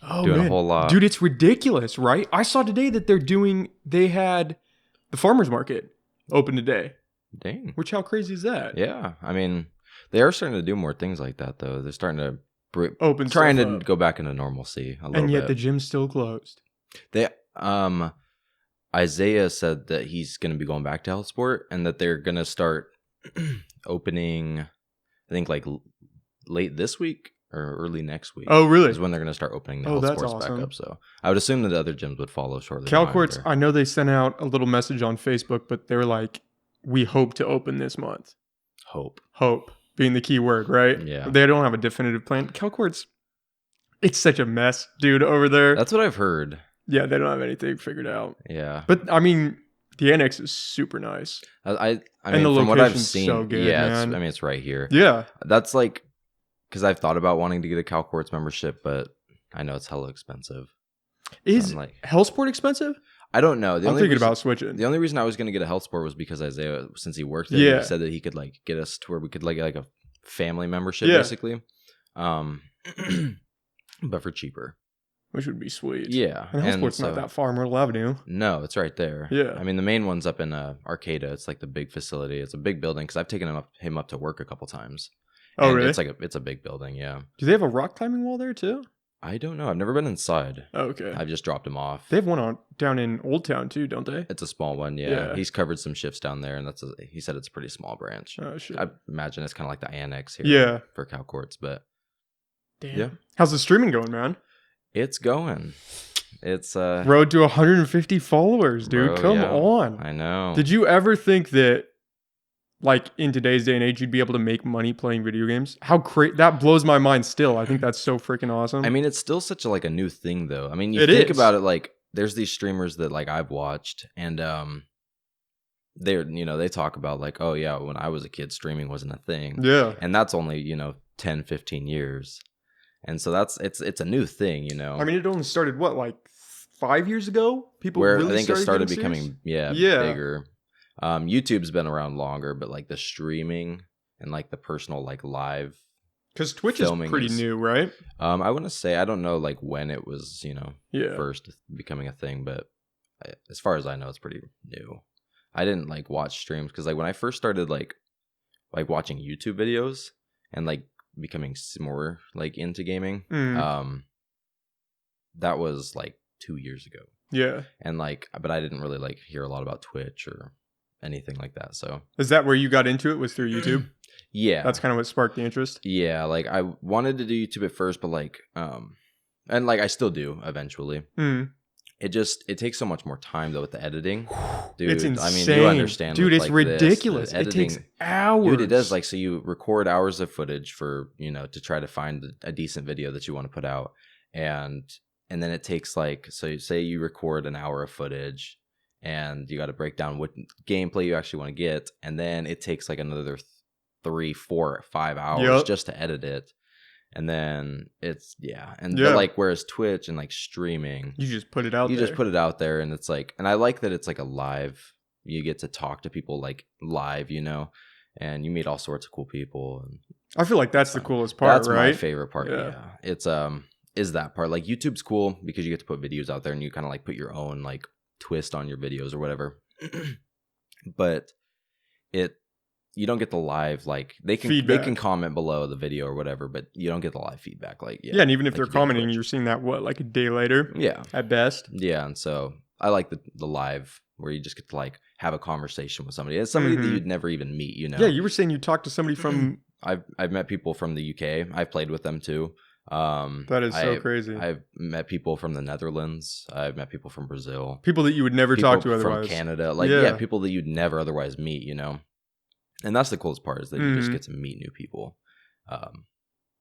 Oh, doing man. a whole lot. Dude, it's ridiculous, right? I saw today that they had the farmer's market open today. Dang. Which, how crazy is that? Yeah. I mean, they are starting to do more things like that, though. They're starting to Trying to go back into normalcy a little bit. And yet the gym's still closed. They Isaiah said that he's going to be going back to health sport and that they're going to start opening, I think, like late this week or early next week. Oh, really? Is when they're going to start opening the health that's sports awesome. back up. So I would assume that the other gyms would follow shortly. CalCourts, I know they sent out a little message on Facebook, but they were like, we hope to open this month. Hope Being the key word, right? Yeah. They don't have a definitive plan. CalCourts, it's such a mess, dude, over there. That's what I've heard. Yeah, they don't have anything figured out. Yeah. But, I mean, the annex is super nice. I And mean, the from what I've location's seen, so good, yeah, man. I mean, it's right here. Yeah. That's like, because I've thought about wanting to get a CalCourts membership, but I know it's hella expensive. Is HealthSport expensive? I don't know. I'm thinking about switching. The only reason I was going to get a health sport was because Isaiah, since he worked there, he said that he could like get us to where we could like a family membership, basically. But for cheaper. Which would be sweet. Yeah. And HealthSport's not that far, Myrtle Avenue. No, it's right there. Yeah. I mean, the main one's up in Arcata. It's like the big facility. It's a big building because I've taken him up to work a couple times. Oh, and really? It's a big building, yeah. Do they have a rock climbing wall there, too? I don't know. I've never been inside. Oh, okay. I've just dropped him off. They have one down in Old Town, too, don't they? It's a small one, yeah. He's covered some shifts down there, and he said it's a pretty small branch. Oh, shit. I imagine it's kind of like the annex here for CalCourts, but damn. Yeah. How's the streaming going, man? It's going. It's road to 150 followers, dude. Come on. I know. Did you ever think that, like, in today's day and age, you'd be able to make money playing video games? That blows my mind still. I think that's so freaking awesome. I mean, it's still such a new thing, though. I mean, you think about it, like, there's these streamers that, like, I've watched, and they talk about, like, oh, yeah, when I was a kid, streaming wasn't a thing. Yeah. And that's only, 10, 15 years. And so it's a new thing, I mean, it only started, what, like 5 years ago? People where really I think it started becoming becoming, bigger. YouTube's been around longer, but like the streaming and like the personal like live, because Twitch is pretty new, right? I want to say, I don't know like when it was first becoming a thing, but as far as I know, it's pretty new. I didn't like watch streams because like when I first started like watching YouTube videos and like becoming more like into gaming, that was like 2 years ago. Yeah. And like, but I didn't really like hear a lot about Twitch or anything like that. So is that where you got into it, was through YouTube? Yeah. That's kind of what sparked the interest? Yeah. Like I wanted to do YouTube at first, but like, and like I still do eventually. It takes so much more time though with the editing. Dude, it's insane. I mean, you understand. Dude, with, it's like, ridiculous. It takes hours. Dude, it does. Like, so you record hours of footage for, to try to find a decent video that you want to put out. And then it takes like, so say you record an hour of footage and you got to break down what gameplay you actually want to get. And then it takes like another 3, 4, 5 hours just to edit it. And then it's, but like, whereas Twitch and like streaming, you just put it out there. You just put it out there, and it's like, and I like that it's like a live, you get to talk to people like live, and you meet all sorts of cool people. And I feel like that's the coolest part, that's right? That's my favorite part, yeah. It's, is that part. Like YouTube's cool because you get to put videos out there and you kind of like put your own like twist on your videos or whatever. But you don't get the live, like they can comment below the video or whatever, but you don't get the live feedback. Like, and even if they're commenting, you're seeing that like a day later. Yeah. At best. Yeah. And so I like the live where you just get to like have a conversation with somebody. It's somebody that you'd never even meet, Yeah. You were saying you talked to somebody from. I've met people from the UK. I've played with them too. That is so crazy. I've met people from the Netherlands. I've met people from Brazil. People that you would never talk to otherwise. From Canada. Like, people that you'd never otherwise meet, And that's the coolest part, is that you just get to meet new people.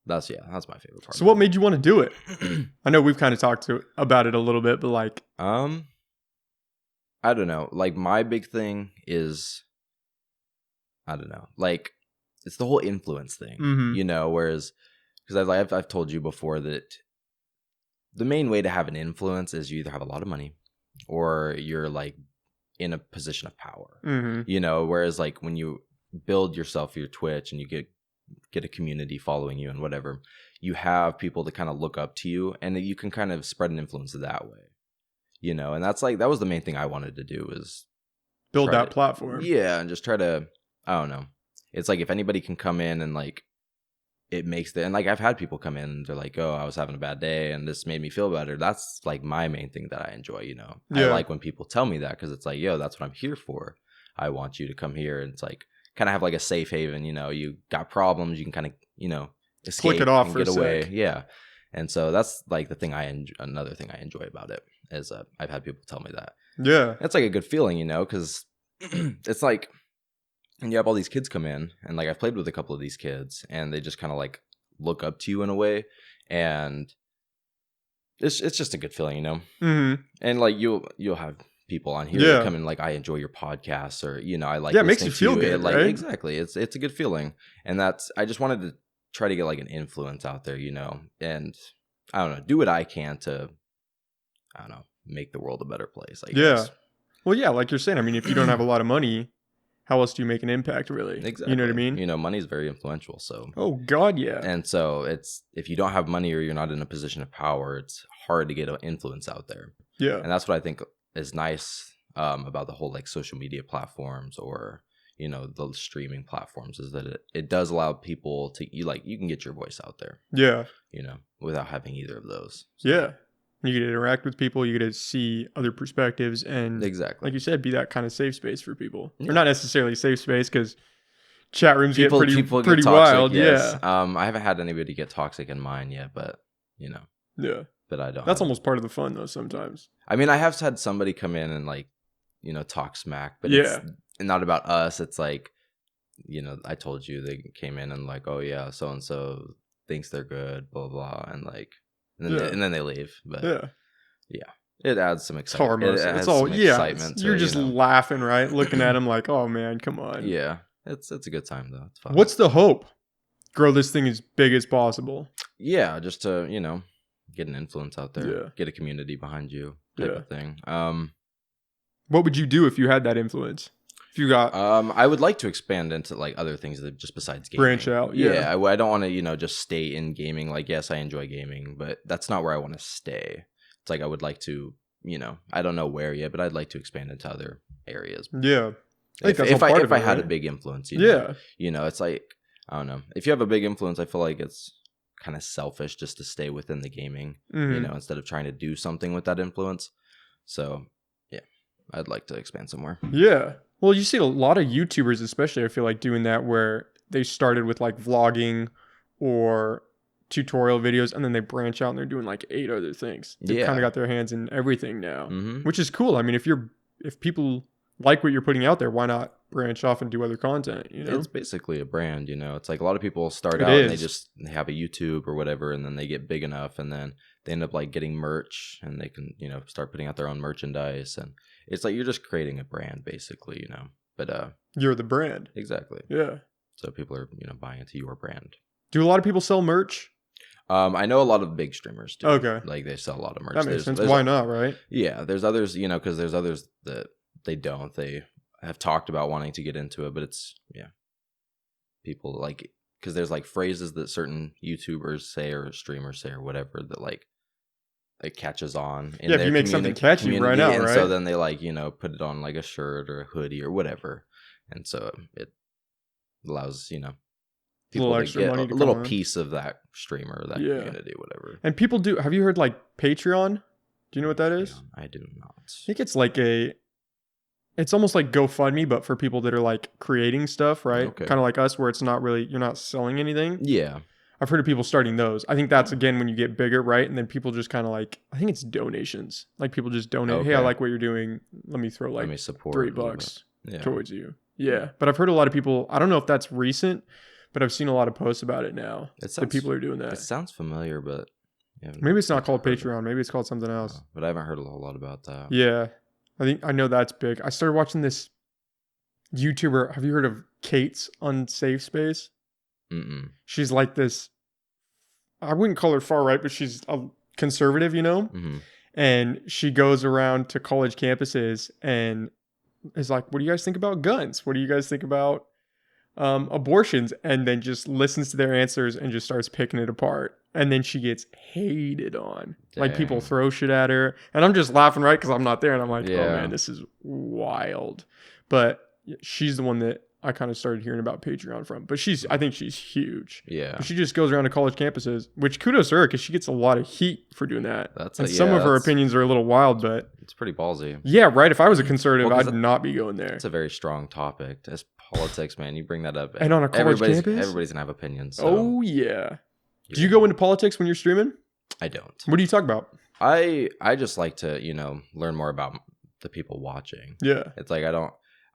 That's my favorite part. So what made you want to do it? I know we've kind of talked about it a little bit, but like, I don't know. Like my big thing is, I don't know. Like it's the whole influence thing, whereas, because I've told you before that the main way to have an influence is you either have a lot of money or you're like in a position of power, whereas like when you build yourself your Twitch and you get get a community following you and whatever, you have people to kind of look up to you, and you can kind of spread an influence that way, and that's like, that was the main thing I wanted to do, is Build that platform. Yeah, and just try to, I don't know. It's like, if anybody can come in and like, it makes and like, I've had people come in and they're like, oh, I was having a bad day and this made me feel better. That's like my main thing that I enjoy, Yeah. I like when people tell me that, because it's like, yo, that's what I'm here for. I want you to come here, and it's like, kind of have like a safe haven, you got problems, you can kind of, escape, Click it off and for get a away. sec. Yeah. And so that's like the thing another thing I enjoy about it is, I've had people tell me that. Yeah. It's like a good feeling, because it's like, and you have all these kids come in, and like, I've played with a couple of these kids, and they just kind of like look up to you in a way, and it's just a good feeling, Mm-hmm. And like, you'll have people on here that come in like, I enjoy your podcast, or I like, it makes you feel good, like, right? exactly, it's a good feeling, and I just wanted to try to get like an influence out there, and I don't know, do what I can to, I don't know, make the world a better place, I guess. Well, yeah, like you're saying, I mean, if you don't have a lot of money, how else do you make an impact, really? Exactly. You know what I mean? Money is very influential. So. Oh God, yeah. And so if you don't have money, or you're not in a position of power, it's hard to get an influence out there. Yeah. And that's what I think is nice about the whole like social media platforms, or the streaming platforms, is that it does allow people to you can get your voice out there. Yeah. Without having either of those. So. Yeah. You get to interact with people, you get to see other perspectives, and exactly, like you said, be that kind of safe space for people. Yeah. Or not necessarily safe space, because chat rooms get pretty get toxic, wild. Yes. Yeah. I haven't had anybody get toxic in mine yet, but Yeah. But I don't. That's almost part of the fun, though. Sometimes. I mean, I have had somebody come in and like, talk smack, but yeah, it's not about us. It's like, I told you, they came in and like, oh yeah, so and so thinks they're good, blah blah, and like. And then they leave. But yeah, it adds some excitement. It's all excitement. You're just laughing, right? Looking at them like, oh man, come on. Yeah, it's a good time though. It's fun. What's the hope? Grow this thing as big as possible. Yeah, just to get an influence out there. Yeah. Get a community behind you, type of thing. What would you do if you had that influence? If you got, I would like to expand into like other things that just besides gaming. Branch out. Yeah. I don't want to, just stay in gaming. Like, yes, I enjoy gaming, but that's not where I want to stay. It's like, I would like to, I don't know where yet, but I'd like to expand into other areas. Yeah. If I had a big influence, yeah. It's like, I don't know. If you have a big influence, I feel like it's kind of selfish just to stay within the gaming, instead of trying to do something with that influence. So, yeah, I'd like to expand somewhere. Yeah. Well, you see a lot of YouTubers, especially, I feel like, doing that, where they started with like vlogging or tutorial videos, and then they branch out and they're doing like 8 other things. They've kind of got their hands in everything now, which is cool. I mean, if people like what you're putting out there, why not branch off and do other content? It's basically a brand. It's like a lot of people start out and they have a YouTube or whatever, and then they get big enough, and then they end up like getting merch, and they can start putting out their own merchandise, and it's like you're just creating a brand basically, but you're the brand. Exactly. Yeah. So people are buying into your brand. Do a lot of people sell merch? I know a lot of big streamers do. Okay. Like, they sell a lot of merch. That makes sense. Why not, right? Yeah, there's others, because there's others that they don't. They have talked about wanting to get into it, but it's people like, because there's like phrases that certain YouTubers say or streamers say or whatever that like it catches on. Yeah, if you make something catchy right now, and right? so then they like put it on like a shirt or a hoodie or whatever, and so it allows people to get a little piece of that streamer, that community, whatever. And people do. Have you heard like Patreon? Do you know what that is? I do not. I think it's like it's almost like GoFundMe, but for people that are like creating stuff, right? Okay. Kind of like us, where it's not really, you're not selling anything. Yeah. I've heard of people starting those. I think that's, again, when you get bigger, right? And then people just kind of like, I think it's donations. Like, people just donate. Okay. Hey, I like what you're doing. Let me throw like $3 towards you. Yeah. But I've heard a lot of people, I don't know if that's recent, but I've seen a lot of posts about it now. That people are doing that. It sounds familiar, but maybe it's not called Patreon. Maybe it's called something else. But I haven't heard a whole lot about that. Yeah. I know that's big. I started watching this YouTuber. Have you heard of Kate's on Safe Space? Mm-mm. She's like this, I wouldn't call her far right, but she's a conservative, Mm-hmm. And she goes around to college campuses and is like, what do you guys think about guns? What do you guys think about abortions, and then just listens to their answers and just starts picking it apart. And then she gets hated on. Dang. Like, people throw shit at her. And I'm just laughing, right? Because I'm not there. And I'm like, Yeah. oh, man, this is wild. But she's the one that I kind of started hearing about Patreon from. But I think she's huge. Yeah. But she just goes around to college campuses, which kudos to her because she gets a lot of heat for doing that. Some of her opinions are a little wild, but it's pretty ballsy. Yeah, right. If I was a conservative, I'd not be going there. It's a very strong topic. It's politics, man. You bring that up. And on a college campus? Everybody's going to have opinions. So. Oh, yeah. Do you go into politics when you're streaming? I don't. What do you talk about? I just like to, learn more about the people watching. Yeah. It's like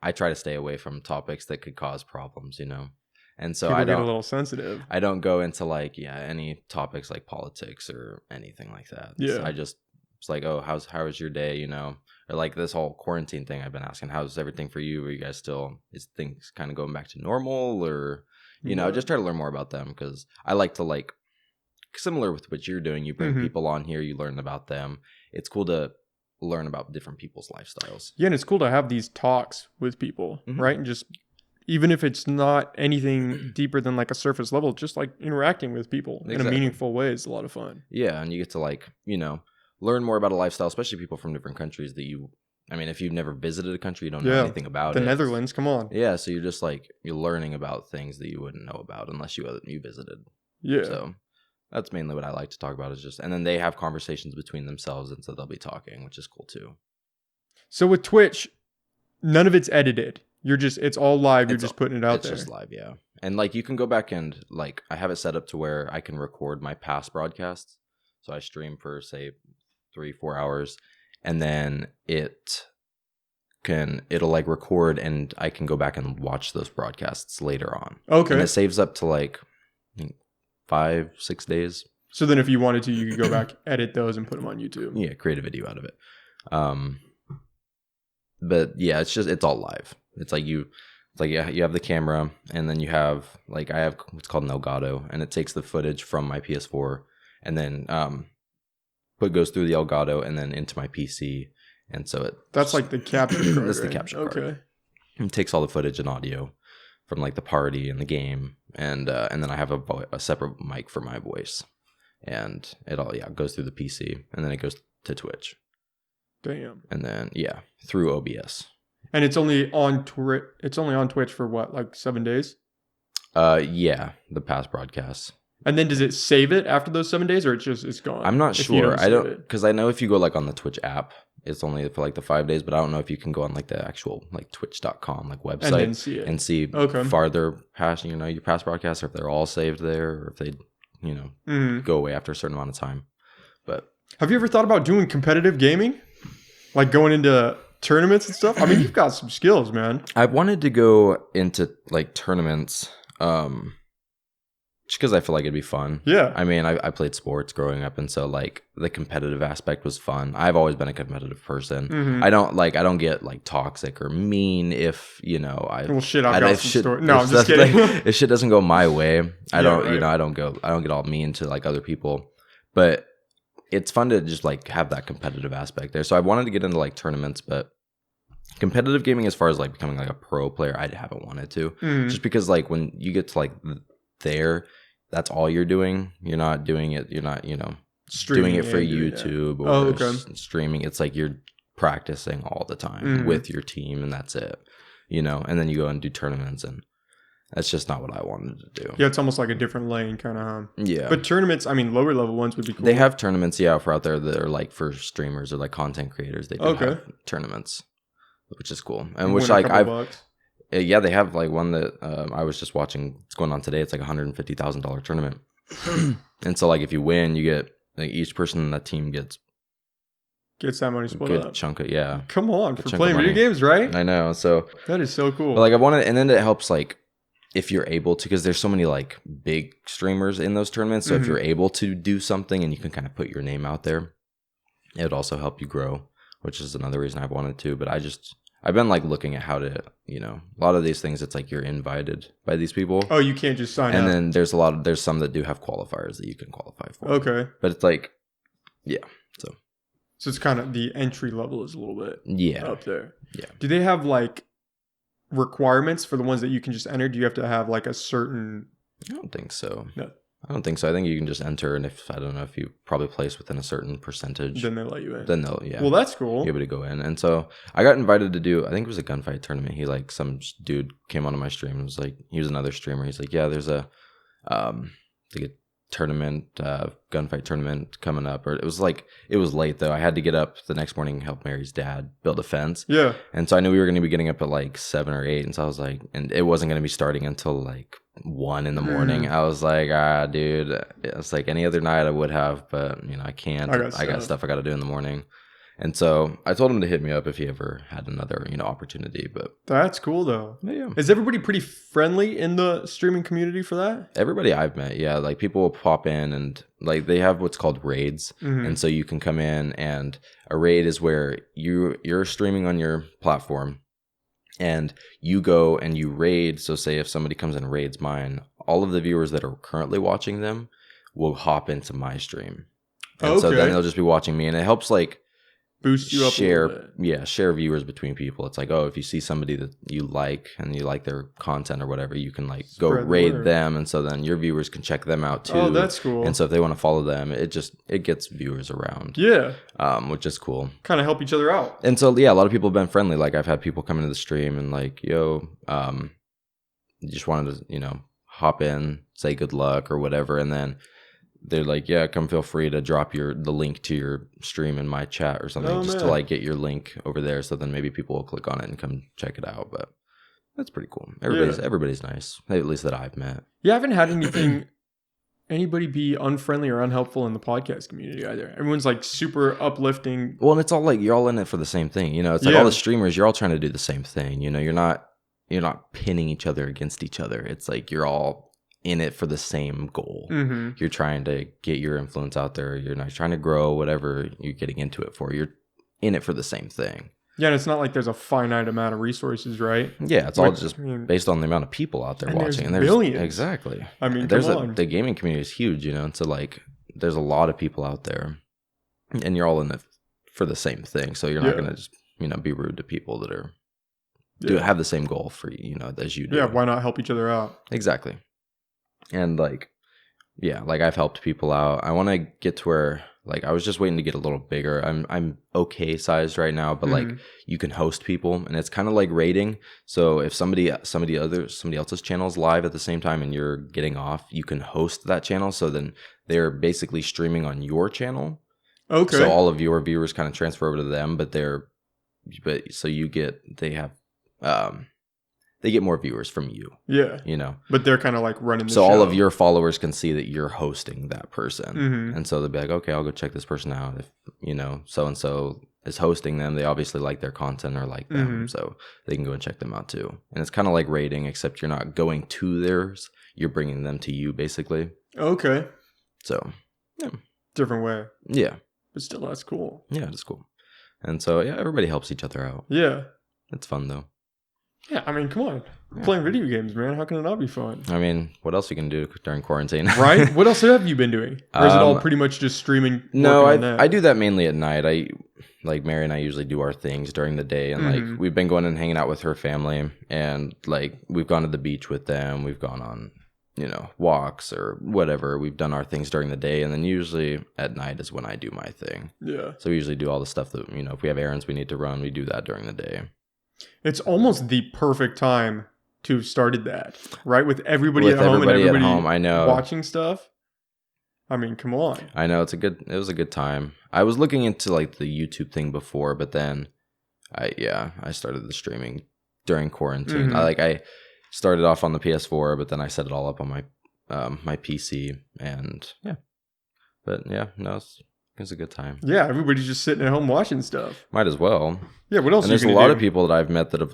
I try to stay away from topics that could cause problems, And so people I don't get a little sensitive. I don't go into any topics like politics or anything like that. Yeah. It's like, oh, how was your day, or like this whole quarantine thing I've been asking, how's everything for you? Are you guys is things kind of going back to normal, or just try to learn more about them, because I like to similar with what you're doing, you bring people on here, you learn about them. It's cool to learn about different people's lifestyles. Yeah, and it's cool to have these talks with people, right? And just, even if it's not anything deeper than like a surface level, just like interacting with people in a meaningful way is a lot of fun. Yeah, and you get to learn more about a lifestyle, especially people from different countries that if you've never visited a country, you don't know anything about it. The Netherlands, come on. Yeah, so you're just you're learning about things that you wouldn't know about unless you visited. Yeah. So that's mainly what I like to talk about, and then they have conversations between themselves, and so they'll be talking, which is cool too. So with Twitch, none of it's edited. It's all live. You're just putting it out there. It's just live, yeah. And you can go back and I have it set up to where I can record my past broadcasts. So I stream for say 3-4 hours, and then it'll record, and I can go back and watch those broadcasts later on. Okay. And it saves up to 5-6 days. So then if you wanted to, you could go back, edit those, and put them on YouTube. Yeah, create a video out of it. But yeah, it's all live. It's you have the camera, and then you have I have what's called an Elgato, and it takes the footage from my PS4 and then goes through the Elgato and then into my PC, and so that's like the capture card. That's the capture card. Okay. It takes all the footage and audio from the party and the game, and then I have a separate mic for my voice, and it all goes through the PC, and then it goes to Twitch. Damn. And then through OBS. And it's only on Twitch for what, 7 days? Yeah, the past broadcasts. And then does it save it after those 7 days, or it's gone? I'm not sure. I don't, because I know if you go on the Twitch app, it's only for the 5 days, but I don't know if you can go on the actual twitch.com website and see farther past your past broadcasts, or if they're all saved there, or if they go away after a certain amount of time. But have you ever thought about doing competitive gaming, going into tournaments and stuff? I mean, you've got some skills, man. I wanted to go into tournaments, just because I feel like it'd be fun. Yeah. I mean, I played sports growing up, and so the competitive aspect was fun. I've always been a competitive person. Mm-hmm. I don't get toxic or mean if well, shit, I've got some story. No, I'm just kidding. kidding. If shit doesn't go my way, I don't right. I don't get all mean to other people. But it's fun to just have that competitive aspect there. So I wanted to get into tournaments, but competitive gaming, as far as becoming a pro player, I haven't wanted to. Mm. Just because when you get to there, that's all you're doing. You're not doing it. You're not doing it for YouTube or streaming. It's you're practicing all the time with your team, and that's it. And then you go and do tournaments, and that's just not what I wanted to do. Yeah, it's almost like a different lane kind of. Yeah. But tournaments, I mean, lower level ones would be cool. They have tournaments, for out there that are for streamers or content creators. They do have tournaments, which is cool. And which yeah, they have one that I was just watching. It's going on today. It's $150,000 tournament. And so if you win, you get each person in that team gets that money split good up. Chunk of, yeah. Come on, for playing video games, right? I know. So that is so cool. But I wanted, and then it helps if you're able to, because there's so many big streamers in those tournaments. So if you're able to do something and you can kind of put your name out there, it would also help you grow, which is another reason I've wanted to. But I've been looking at how to, a lot of these things, it's you're invited by these people. Oh, you can't just sign up. And then there's some that do have qualifiers that you can qualify for. Okay. But it's yeah. So it's kind of the entry level is a little bit up there. Yeah. Do they have requirements for the ones that you can just enter? Do you have to have like a certain? I don't think so. No. I don't think so. I think you can just enter, and if I don't know if you probably place within a certain percentage, then they'll let you in. Then they'll Well, that's cool. Be able to go in. And so I got invited to do. I think it was a gunfight tournament. He like some dude came onto my stream and was like, he was another streamer. He's like, yeah, there's a like a tournament, gunfight tournament coming up. Or it was late though. I had to get up the next morning and help Mary's dad build a fence. Yeah. And so I knew we were going to be getting up at like 7 or 8, and so I was like, and it wasn't going to be starting until like 1 in the morning. I was like, dude, it's like any other night I would have, but you know, I can't. I got stuff I got to do in the morning. And so I told him to hit me up if he ever had another, you know, opportunity. But that's cool though. Yeah. Is everybody pretty friendly in the streaming community for that? Everybody I've met, yeah. Like people will pop in and like they have what's called raids. And so you can come in, and a raid is where you're streaming on your platform and you go and you raid. So say if somebody comes and raids mine, all of the viewers that are currently watching them will hop into my stream. And so then they'll just be watching me, and it helps like boost you up a little bit. Share viewers between people. It's like, oh, if you see somebody that you like and you like their content or whatever, you can like go raid them, and so then your viewers can check them out too. Oh, that's cool. And so if they want to follow them, it gets viewers around. Yeah. Which is cool. Kind of help each other out. And so yeah, a lot of people have been friendly. Like I've had people come into the stream and like, yo, just wanted to, you know, hop in, say good luck or whatever, and then they're like, yeah, come feel free to drop the link to your stream in my chat or something, to like get your link over there. So then maybe people will click on it and come check it out. But that's pretty cool. Everybody's nice, at least that I've met. Yeah, I haven't had anybody be unfriendly or unhelpful in the podcast community either. Everyone's like super uplifting. Well, and it's all like you're all in it for the same thing. You know, it's like all the streamers, you're all trying to do the same thing. You know, you're not pinning each other against each other. It's like you're all in it for the same goal. You're trying to get your influence out there. You're not trying to grow whatever you're getting into it for. You're in it for the same thing. Yeah, and it's not like there's a finite amount of resources, right? Yeah, it's all just based on the amount of people out there watching. And there's millions. Exactly. I mean, the gaming community is huge, you know, and so like there's a lot of people out there, and you're all in it for the same thing. So you're not going to just, you know, be rude to people that are have the same goal for you know, as you do. Yeah, why not help each other out? Exactly. And like, yeah, like I've helped people out. I want to get to where like I was just waiting to get a little bigger. I'm okay sized right now, but like you can host people, and it's kind of like raiding. So if somebody else's channel is live at the same time and you're getting off, you can host that channel. So then they're basically streaming on your channel. Okay. So all of your viewers kind of transfer over to them, they get more viewers from you. Yeah. You know? But they're kind of like running the show. So all of your followers can see that you're hosting that person. And so they'll be like, okay, I'll go check this person out. If, you know, so-and-so is hosting them, they obviously like their content or like them. So they can go and check them out too. And it's kind of like raiding, except you're not going to theirs. You're bringing them to you, basically. Okay. So, yeah. Different way. Yeah. But still, that's cool. Yeah, it's cool. And so, yeah, everybody helps each other out. Yeah. It's fun, though. Yeah, I mean, come on. Playing video games, man. How can it not be fun? I mean, what else you can do during quarantine? Right? What else have you been doing? Or is it all pretty much just streaming? No, I do that mainly at night. Like Mary and I usually do our things during the day, and like we've been going and hanging out with her family, and like we've gone to the beach with them. We've gone on, you know, walks or whatever. We've done our things during the day, and then usually at night is when I do my thing. Yeah. So we usually do all the stuff that, you know, if we have errands we need to run, we do that during the day. It's almost the perfect time to have started that, right? With everybody at home and everybody at home, I know, watching stuff. I mean, come on. I know it was a good time. I was looking into like the YouTube thing before, but then I started the streaming during quarantine. I started off on the PS4, but then I set it all up on my my PC, and yeah. But yeah, no, it's a good time. Yeah, everybody's just sitting at home watching stuff. Might as well. Yeah, what else? And there's a lot of people that I've met that have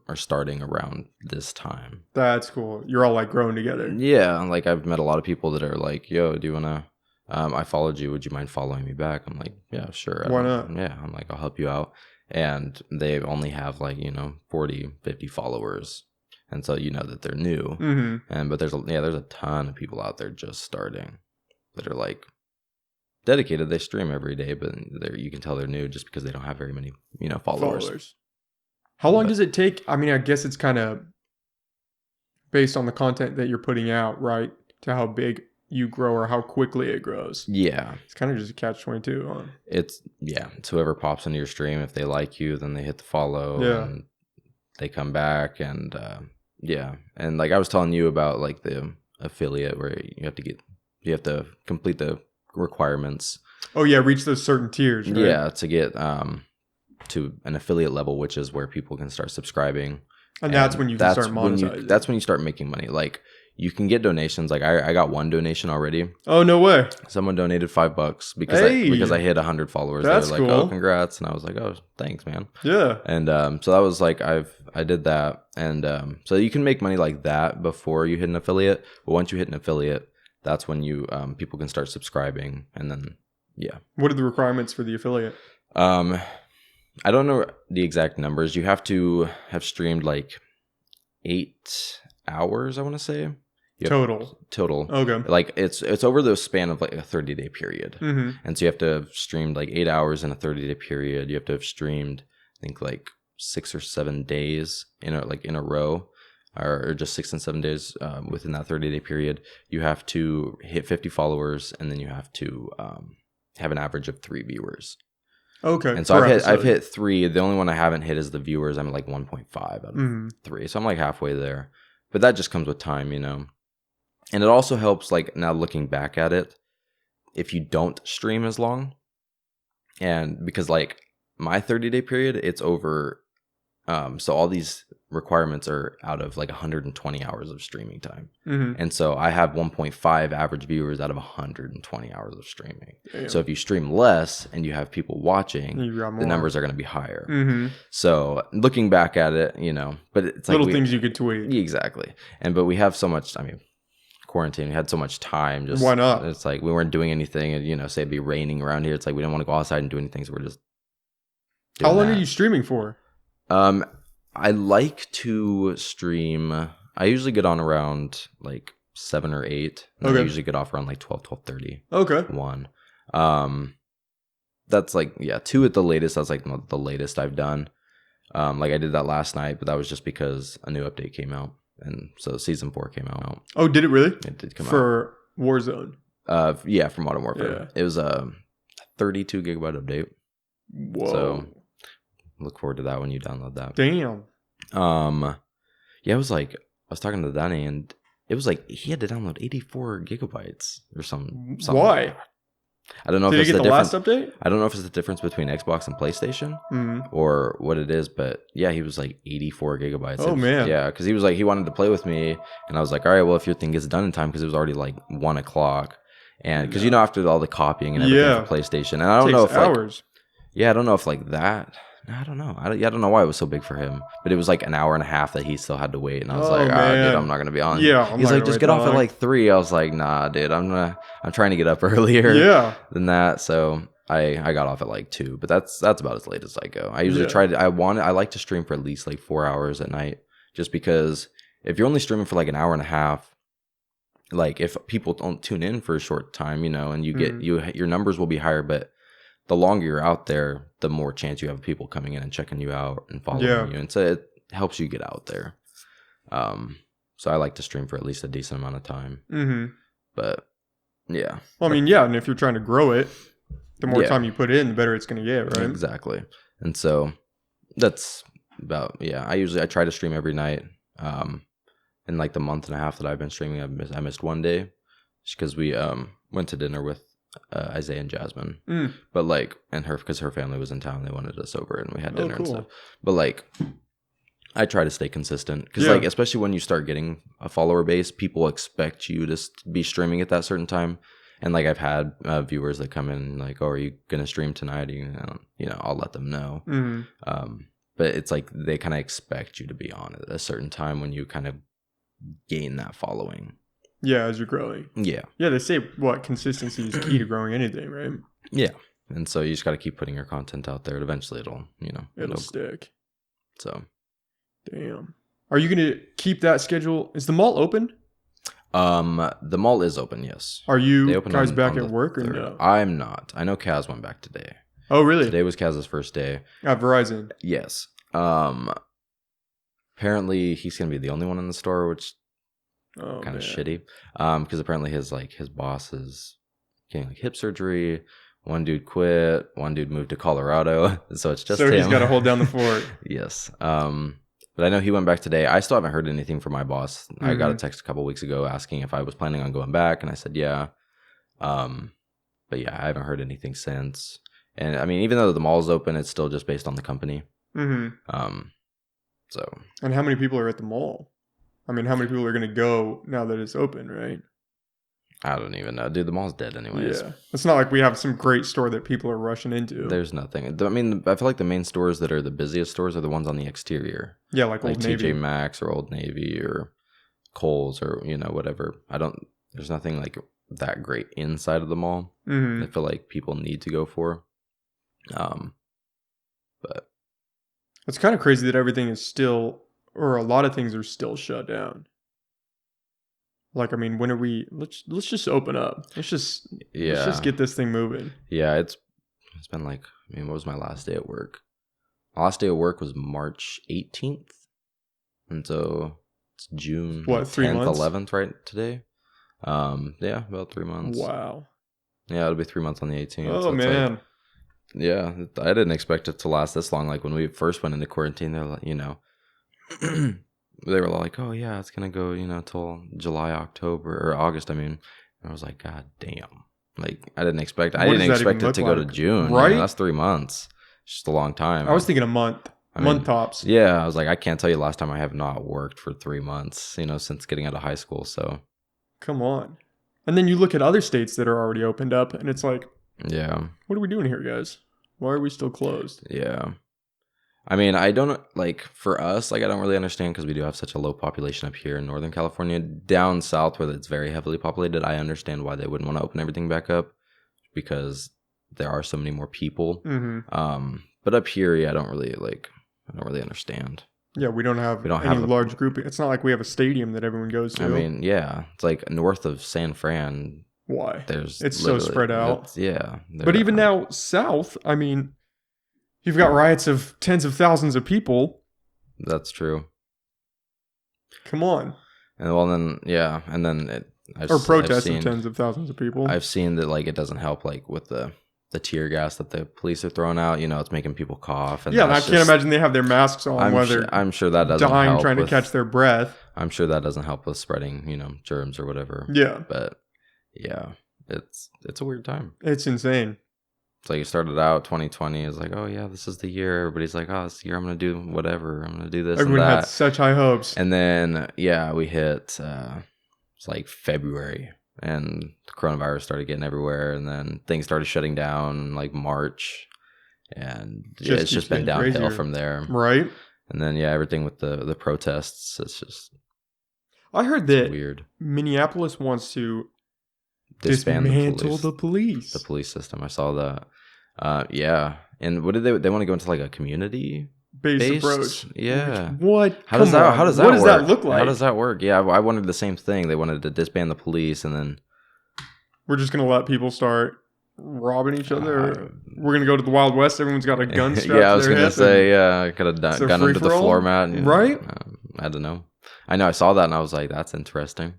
are starting around this time. That's cool. You're all like growing together. Yeah, like I've met a lot of people that are like, "Yo, do you wanna? I followed you. Would you mind following me back?" I'm like, "Yeah, sure." Why not? Yeah, I'm like, I'll help you out. And they only have like 40, 50 followers, and so you know that they're new. But there's a ton of people out there just starting that are like dedicated. They stream every day, but you can tell they're new just because they don't have very many, followers. How long does it take? I mean, I guess it's kind of based on the content that you're putting out, right? To how big you grow or how quickly it grows. Yeah. It's kind of just a catch-22. Huh? It's whoever pops into your stream, if they like you, then they hit the follow and they come back. And and like I was telling you about like the affiliate where you have to complete the requirements. Oh yeah, reach those certain tiers, right? Yeah, to get to an affiliate level, which is where people can start subscribing. And that's when you can start monetizing. That's when you start making money. Like you can get donations. Like I got one donation already. Oh no way! Someone donated $5 because I hit 100 followers. That's they were like, cool. "Oh, congrats!" And I was like, "Oh, thanks, man." Yeah. And so that was like I did that, and so you can make money like that before you hit an affiliate. But once you hit an affiliate, that's when you people can start subscribing, and then What are the requirements for the affiliate? I don't know the exact numbers. You have to have streamed like 8 hours, I want to say. Total. Okay. Like it's over the span of like a 30-day period. Mm-hmm. And so you have to have streamed like 8 hours in a 30-day period. You have to have streamed, I think, like 6 or 7 days in a row, or just 6 and 7 days within that 30-day period. You have to hit 50 followers, and then you have to have an average of 3 viewers. Okay. And so I've hit 3. The only one I haven't hit is the viewers. I'm at like 1.5 out of 3. So I'm like halfway there. But that just comes with time, you know. And it also helps, like, now looking back at it, if you don't stream as long. And because, like, my 30-day period, it's over. So all these requirements are out of like 120 hours of streaming time. Mm-hmm. And so I have 1.5 average viewers out of 120 hours of streaming. Damn. So if you stream less and you have people watching, the numbers are going to be higher. Mm-hmm. So looking back at it, you know, but it's like little things you could tweak. Exactly. But we have so much, I mean, quarantine, we had so much time. Just, why not? It's like we weren't doing anything, and, you know, say it'd be raining around here. It's like we didn't want to go outside and do anything. So we're just How long are you streaming for? I like to stream. I usually get on around like 7 or 8. And I usually get off around like 12:30. Okay. 1. That's like 2 at the latest. That's like the latest I've done. Like I did that last night, but that was just because a new update came out, and so season 4 came out. Oh, did it really? It did come out for Warzone. For Modern Warfare. Yeah. It was a 32 gigabyte update. Whoa. So look forward to that when you download that. Damn. It was like, I was talking to Danny, and it was like he had to download 84 gigabytes or something. Why? Like I don't know Did if you it's get the last update? I don't know if it's the difference between Xbox and PlayStation or what it is, but he was like 84 gigabytes. Oh, man. Yeah, because he was like, he wanted to play with me, and I was like, all right, well, if your thing gets done in time, because it was already like 1 o'clock. And because, you know, after all the copying and everything for PlayStation, and I don't know if hours. I don't know if like that. I don't know. I don't know why it was so big for him, but it was like an hour and a half that he still had to wait, and I was like, "All right, dude, I'm not gonna be on." Yeah, he's like, "Just get off at like 3." I was like, "Nah, dude, I'm trying to get up earlier than that." So I got off at like 2, but that's about as late as I go. I usually I like to stream for at least like 4 hours at night, just because if you're only streaming for like an hour and a half, like if people don't tune in for a short time, you know, and you get your numbers will be higher, but the longer you're out there, the more chance you have people coming in and checking you out and following you. And so it helps you get out there. So I like to stream for at least a decent amount of time. Mm-hmm. But, yeah. Well, I mean, and if you're trying to grow it, the more time you put in, the better it's going to get, right? Exactly. And so that's about, I try to stream every night. In like the month and a half that I've been streaming, I missed one day just because we went to dinner with Isaiah and Jasmine, but like, and because her family was in town, they wanted us over and we had dinner and stuff. But like, I try to stay consistent because like, especially when you start getting a follower base, people expect you to be streaming at that certain time. And like, I've had viewers that come in like, "Oh, are you gonna stream tonight?" You know, I'll let them know. But it's like they kind of expect you to be on at a certain time when you kind of gain that following. Yeah, as you're growing. Yeah, they say consistency is key to growing anything, right? Yeah, and so you just got to keep putting your content out there, and eventually it'll stick. So, damn. Are you gonna keep that schedule? Is the mall open? The mall is open. Yes. Are you guys back at work or 3rd. no? I'm not. I know Kaz went back today. Oh, really? Today was Kaz's first day at Verizon. Yes. apparently he's gonna be the only one in the store, which kind of shitty. Because apparently his boss is getting like hip surgery. One dude quit. One dude moved to Colorado. So it's just him. So he's got to hold down the fort. Yes. But I know he went back today. I still haven't heard anything from my boss. I got a text a couple weeks ago asking if I was planning on going back, and I said yeah. But yeah, I haven't heard anything since. And I mean, even though the mall's open, it's still just based on the company. So. And how many people are at the mall? I mean, how many people are going to go now that it's open, right? I don't even know. Dude, the mall's dead anyways. Yeah. It's not like we have some great store that people are rushing into. There's nothing. I mean, I feel like the main stores that are the busiest stores are the ones on the exterior. Yeah, like Old Navy. TJ Maxx or Old Navy or Kohl's or, whatever. There's nothing like that great inside of the mall. I feel like people need to go for. But it's kind of crazy that everything is still, or a lot of things are still shut down. Like, I mean, when are we? Let's just open up. Let's just get this thing moving. Yeah, it's been like, I mean, what was my last day at work? My last day at work was March 18th, and so it's June 3 months? 11th, right today. Yeah, about 3 months. Wow. Yeah, it'll be 3 months on the 18th. Oh, so man. Like, yeah, I didn't expect it to last this long. Like when we first went into quarantine, they're like, they were like, oh yeah, it's gonna go, till July, October, or August. I mean, and I was like, God damn! Like I didn't expect it to go to June. Right? That's 3 months. It's just a long time. I was thinking a month. Month tops. Yeah, I was like, I can't tell you last time I have not worked for 3 months. Since getting out of high school. So, come on. And then you look at other states that are already opened up, and it's like, yeah, what are we doing here, guys? Why are we still closed? Yeah. I mean, I don't, for us, I don't really understand because we do have such a low population up here in Northern California. Down south, where it's very heavily populated, I understand why they wouldn't want to open everything back up because there are so many more people. But up here, yeah, I don't really understand. Yeah, we don't have any large group. It's not like we have a stadium that everyone goes to. I mean, yeah, it's like north of San Fran. Why? It's so spread out. Yeah. But even now, south, I mean, you've got riots of tens of thousands of people. That's true. Come on. And well, then, yeah. And then protests of tens of thousands of people. I've seen that, it doesn't help, with the tear gas that the police are throwing out. It's making people cough. And yeah, and I can't imagine they have their masks on I'm sure that doesn't dying help trying to catch their breath. I'm sure that doesn't help with spreading, germs or whatever. Yeah. But yeah, it's a weird time. It's insane. It's like you started out 2020 is like, oh yeah, this is the year. Everybody's like, oh, this year I'm gonna do whatever. I'm gonna do this. Everyone and that. had such high hopes. And then we hit it's like February, and the coronavirus started getting everywhere, and then things started shutting down like March, and it's just been downhill crazier from there. Right. And then everything with the protests. It's just. I heard that weird. Minneapolis wants to dismantle the police. The police system. I saw that. Yeah. And what did they want to go into a community based approach? Yeah. What? How does that work? What does that look like? How does that work? Yeah, I wanted the same thing. They wanted to disband the police, and then we're just gonna let people start robbing each other. We're gonna go to the Wild West. Everyone's got a gun strapped. Yeah, I was gonna say, got a gun under the floor mat. Right? I don't know. I know. I saw that, and I was like, that's interesting.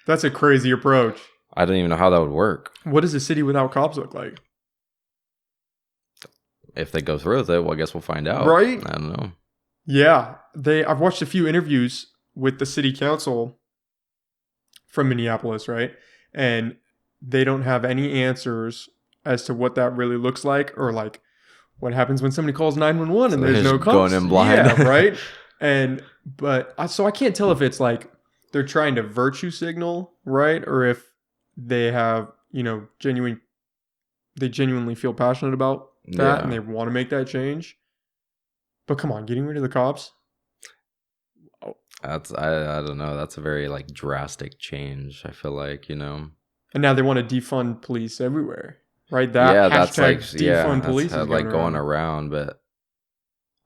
That's a crazy approach. I don't even know how that would work. What does a city without cops look like? If they go through with it, well, I guess we'll find out. Right? I don't know. Yeah. I've watched a few interviews with the city council from Minneapolis, right? And they don't have any answers as to what that really looks like, or what happens when somebody calls 911 and there's no cops. Going in blind. Yeah, right? So I can't tell if it's they're trying to virtue signal, right? Or if they have, they genuinely feel passionate about that and they want to make that change. But come on, getting rid of the cops? That's, I don't know. That's a very drastic change, I feel like, And now they want to defund police everywhere, right? That that's defund police that's is going around, but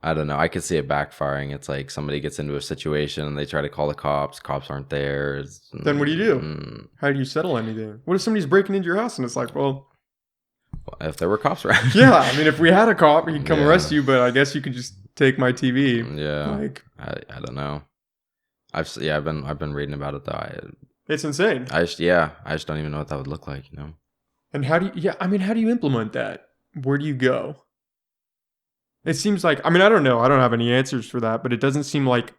I don't know. I could see it backfiring. It's like somebody gets into a situation and they try to call the cops. Cops aren't there. Then what do you do? How do you settle anything? What if somebody's breaking into your house and it's like, well, if there were cops around? Yeah, I mean, if we had a cop, he'd come arrest you, but I guess you could just take my TV. Yeah. Like, I don't know. I've been reading about it though. It's insane. I just don't even know what that would look like, you know. And how do you implement that? Where do you go? It seems like, I don't know. I don't have any answers for that, but it doesn't seem like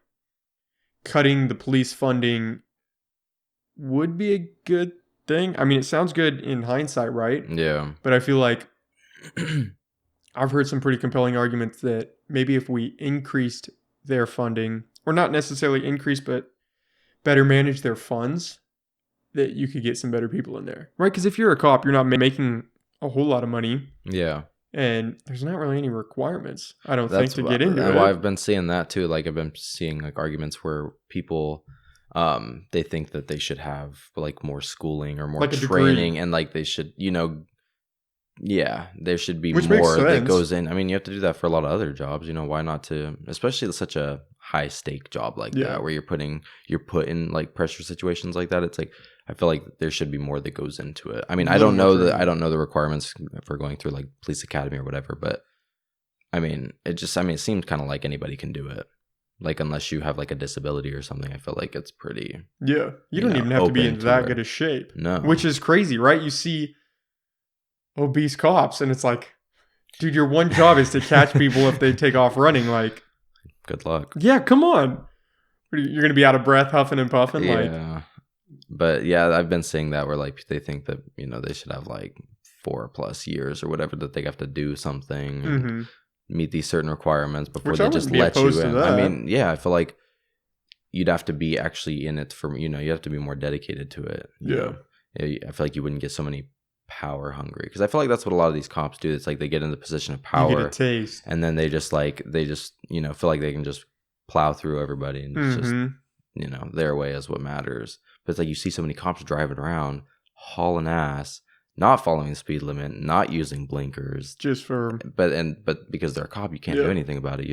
cutting the police funding would be a good thing. It sounds good in hindsight, right? Yeah. But I feel like I've heard some pretty compelling arguments that maybe if we increased their funding, or not necessarily increase, but better manage their funds, that you could get some better people in there, right? Because if you're a cop, you're not making a whole lot of money. Yeah. And there's not really any requirements, I don't think, to get into it. Well, I've been seeing that too. Like I've been seeing like arguments where people, they think that they should have like more schooling or more like training, and like they should, there should be more that goes in. You have to do that for a lot of other jobs. Why not to, especially such a high stake job like that, where you're put in like pressure situations like that. It's like, I feel like there should be more that goes into it. I don't know the requirements for going through like police academy or whatever, but it seems kind of like anybody can do it. Like unless you have like a disability or something, I feel like it's pretty. Yeah, you don't even have to be in that good a shape. No, which is crazy, right? You see obese cops, and it's like, dude, your one job is to catch people if they take off running. Like, good luck. Yeah, come on. You're gonna be out of breath, huffing and puffing. Yeah. Like, but yeah, I've been seeing that where like they think that they should have like 4+ years or whatever, that they have to do something and meet these certain requirements before they just let you in. I feel like you'd have to be actually in it for you have to be more dedicated to it. I feel like you wouldn't get so many power hungry, because I feel like that's what a lot of these cops do. It's like they get in the position of power, you get a taste, and then they just feel like they can just plow through everybody, and it's just their way is what matters. But it's like you see so many cops driving around hauling ass, not following the speed limit, not using blinkers, just for but because they're a cop, you can't do anything about it.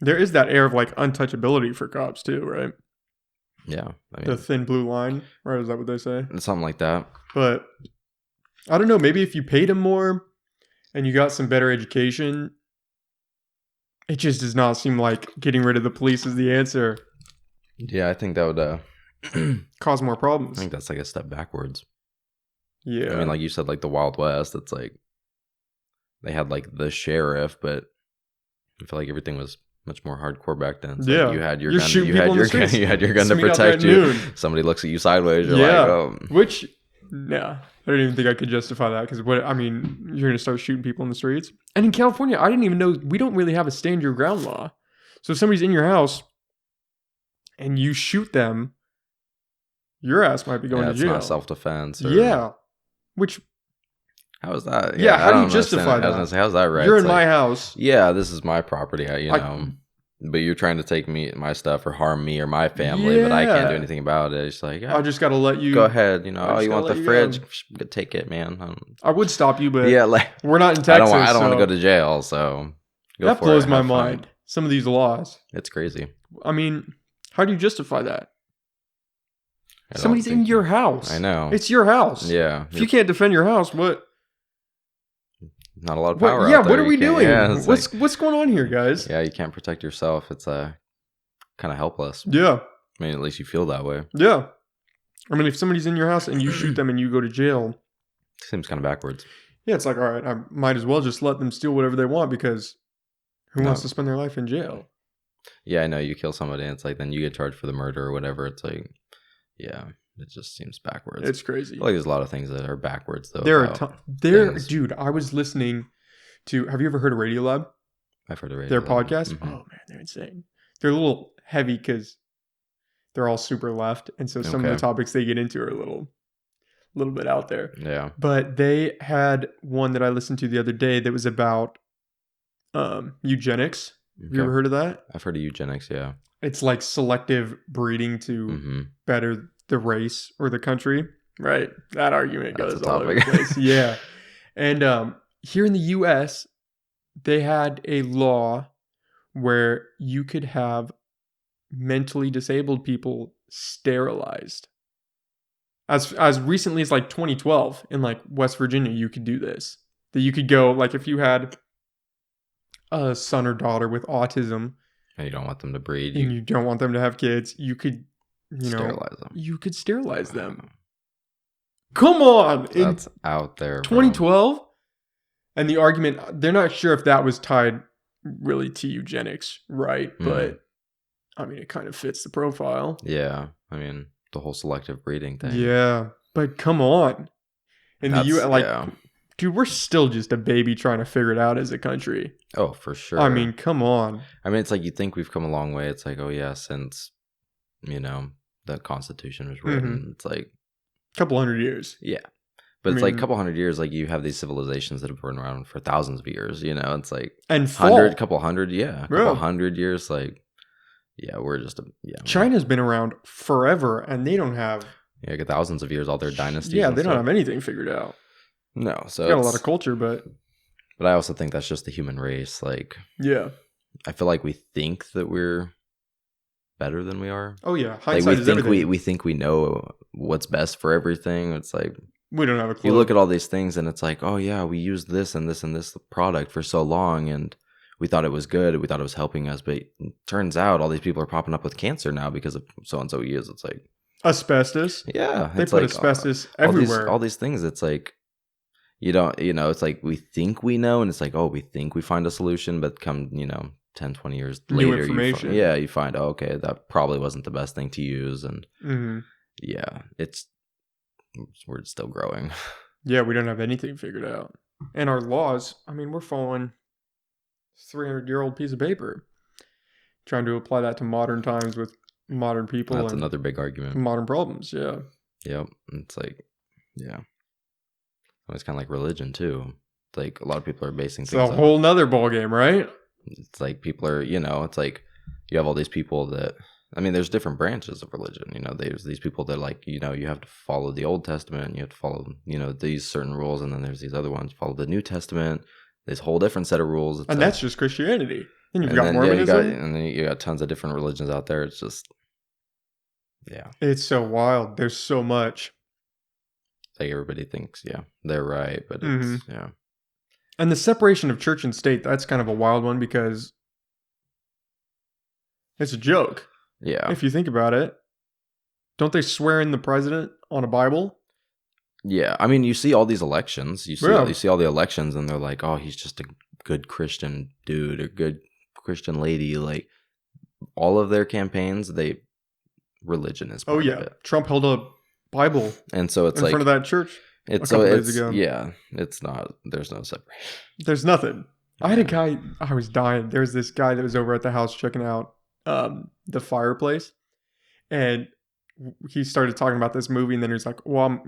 There is that air of like untouchability for cops too, right? Yeah, the thin blue line, right? Is that what they say? Something like that. But I don't know. Maybe if you paid them more and you got some better education, it just does not seem like getting rid of the police is the answer. Yeah, I think that would cause more problems. I think that's like a step backwards. Yeah. Like you said, like the Wild West, it's like they had like the sheriff, but I feel like everything was much more hardcore back then. So like you had your gun, you had your gun to protect you. Somebody looks at you sideways, you're like, oh. Which, I don't even think I could justify that, because you're going to start shooting people in the streets. And in California, I didn't even know, we don't really have a stand your ground law. So if somebody's in your house and you shoot them, your ass might be going to jail. It's not self-defense. Which... How is that? Yeah, how do you justify that? I was going to say, how's that right? You're in my house. Yeah, this is my property, but you're trying to take my stuff or harm me or my family, but I can't do anything about it. It's like, I just got to let you... Go ahead. You want the fridge? Take it, man. I would stop you, but we're not in Texas. I don't want to go to jail, so... That blows my mind. Some of these laws. It's crazy. How do you justify that? Somebody's in your house. I know. It's your house. Yeah. If you can't defend your house, what... Not a lot of power. What are we doing? What's going on here, guys? Yeah, you can't protect yourself. It's kind of helpless. Yeah. At least you feel that way. Yeah. If somebody's in your house and you shoot them and you go to jail, seems kind of backwards. Yeah, it's like, all right, I might as well just let them steal whatever they want, because who wants to spend their life in jail? Yeah, I know. You kill somebody, and it's like then you get charged for the murder or whatever. It's like, yeah. It just seems backwards. It's crazy. I feel like there's a lot of things that are backwards, though. There are dude, I was listening to... Have you ever heard of Radiolab? I've heard of Radiolab. Their podcast? Mm-hmm. Oh, man, they're insane. They're a little heavy because they're all super left. And so some of the topics they get into are a little bit out there. Yeah. But they had one that I listened to the other day that was about eugenics. Have you ever heard of that? I've heard of eugenics, yeah. It's like selective breeding to better the race or the country, right? That argument goes all over the place. Yeah. And here in the US, they had a law where you could have mentally disabled people sterilized. As recently as like 2012 in like West Virginia, you could do this. That you could go, like if you had a son or daughter with autism, and you don't want them to breed, and you don't want them to have kids, you could, sterilize them. You could sterilize them. Come on! That's out there, 2012? And the argument, they're not sure if that was tied really to eugenics, right? But, I mean, it kind of fits the profile. Yeah. I mean, the whole selective breeding thing. Yeah. But come on. In the U.S., dude, we're still just a baby trying to figure it out as a country. Oh, for sure. I mean, come on. I mean, it's like you think we've come a long way. It's like, oh, yeah, since, the Constitution was written. It's like a couple hundred years. Yeah. But it's like a couple hundred years, like you have these civilizations that have been around for thousands of years, it's like couple hundred years, like, yeah, we're just China's been around forever and they don't have thousands of years, all their dynasties. Yeah, they don't have anything figured out. No, so they got a lot of culture, but I also think that's just the human race. Like, yeah, I feel like we think that we're better than we are. Oh yeah, hindsight is everything. We think we know what's best for everything. It's like we don't have a clue. You look at all these things and it's like, oh yeah, we used this and this and this product for so long and we thought it was good. We thought it was helping us, but it turns out all these people are popping up with cancer now because of so and so years. It's like asbestos. Yeah, they put asbestos everywhere. All these things. It's like you don't, it's like we think we know, and it's like, oh, we think we find a solution, but come 10, 20 years later, new information. You find, oh, okay, that probably wasn't the best thing to use, and yeah, we're still growing. Yeah, we don't have anything figured out, and our laws. I mean, we're following 300-year-old piece of paper, trying to apply that to modern times with modern people. That's another big argument. Modern problems, yeah. Yep, it's like, yeah, it's kind of like religion too. It's like a lot of people are basing things. It's a whole nother ball game, right? It's like people are, it's like you have all these people that, I mean, there's different branches of religion. There's these people that like, you have to follow the Old Testament, you have to follow, these certain rules, and then there's these other ones follow the New Testament. There's a whole different set of rules. And that's just Christianity. Then you've got Mormonism. And then you got tons of different religions out there. It's just, yeah. It's so wild. There's so much. It's like everybody thinks, they're right, but it's, And the separation of church and state, that's kind of a wild one because it's a joke. Yeah. If you think about it. Don't they swear in the president on a Bible? Yeah. I mean, you see all these elections. You see all the elections and they're like, oh, he's just a good Christian dude or good Christian lady. Like all of their campaigns, religion is part of it. Trump held a Bible and so it's in front of that church. It's not, there's no separation. There's nothing. I had a guy, I was dying. There's this guy that was over at the house checking out the fireplace, and he started talking about this movie, and then he's like, well,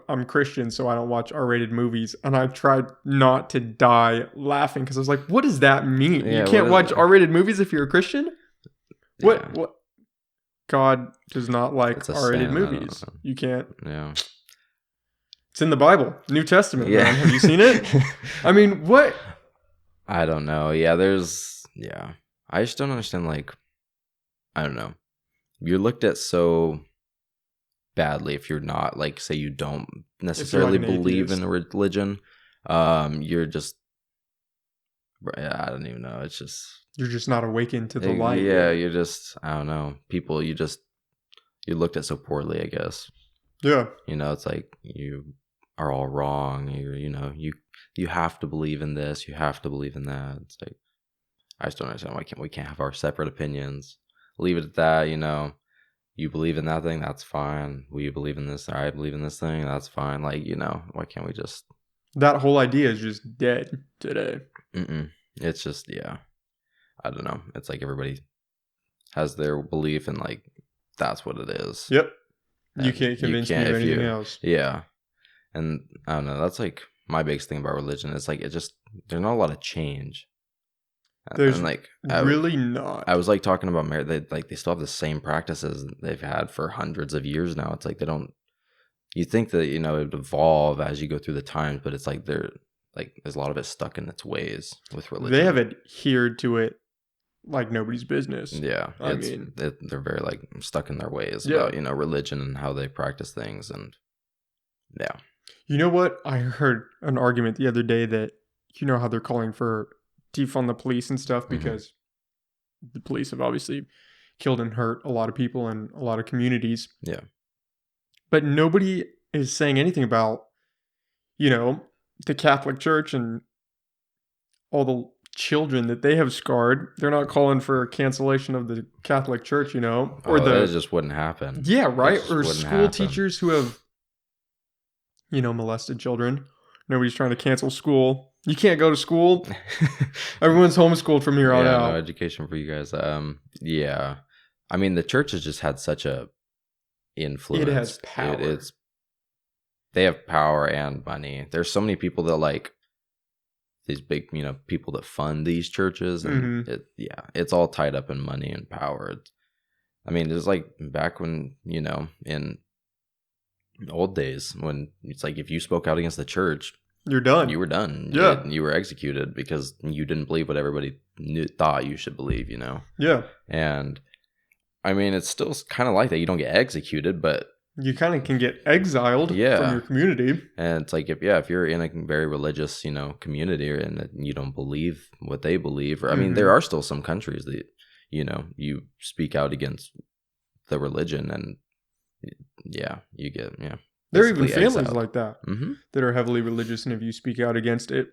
I'm Christian, so I don't watch R-rated movies. And I tried not to die laughing because I was like, what does that mean? You can't watch R-rated movies if you're a Christian? Yeah. What? God does not like R-rated movies. You can't. Yeah. It's in the Bible, New Testament. Yeah. Man. Have you seen it? I mean, what? I don't know. Yeah, I just don't understand. Like, I don't know. You're looked at so badly if you're not, like, say you don't necessarily believe in a religion. You're just, I don't even know. It's just you're just not awakened to the light. Yeah, you're just, I don't know. People, you're looked at so poorly, I guess. Yeah. It's like you are all wrong. You have to believe in this. You have to believe in that. It's like, I just don't understand why we can't have our separate opinions. Leave it at that. You believe in that thing, that's fine. Will you believe in this? I believe in this thing, that's fine. Like, why can't we just? That whole idea is just dead today. It's just, I don't know. It's like everybody has their belief and like that's what it is. Yep. You can't convince me of anything else. Yeah. And I don't know. That's like my biggest thing about religion. It's like there's not a lot of change. There's like really not. I was like talking about marriage. They still have the same practices they've had for hundreds of years now. It's like they don't. You think that it would evolve as you go through the times, but it's like there's a lot of it stuck in its ways with religion. They have adhered to it like nobody's business. Yeah, I mean they're very like stuck in their ways about religion and how they practice things, and You know what? I heard an argument the other day that how they're calling for defund the police and stuff because the police have obviously killed and hurt a lot of people in a lot of communities. Yeah. But nobody is saying anything about, the Catholic Church and all the children that they have scarred. They're not calling for cancellation of the Catholic Church, or it just wouldn't happen. Yeah, right. Or school teachers who have, molested children. Nobody's trying to cancel school. You can't go to school. Everyone's homeschooled from here on out. No education for you guys. Yeah. I mean, the church has just had such a influence. It has power. They have power and money. There's so many people that like these big, people that fund these churches, and it's all tied up in money and power. I mean, it's like back when, in old days when it's like if you spoke out against the church, you're done. You were done. Yeah. You were executed because you didn't believe what everybody thought you should believe, Yeah. And I mean, it's still kind of like that. You don't get executed, but you kind of can get exiled from your community. And it's like, if you're in a very religious, community and you don't believe what they believe, or I mean, there are still some countries that, you speak out against the religion and you get, There are even families like that that are heavily religious, and if you speak out against it,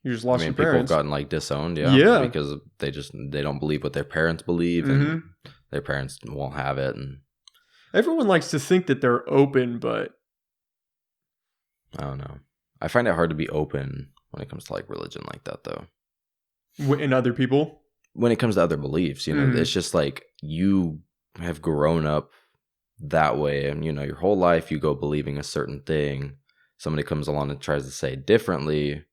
you just lost your parents. People have gotten disowned, because they don't believe what their parents believe, and their parents won't have it. And everyone likes to think that they're open, but I don't know. I find it hard to be open when it comes to religion like that, though. In other people, when it comes to other beliefs, it's just like you have grown up that way, and your whole life you go believing a certain thing. Somebody comes along and tries to say differently.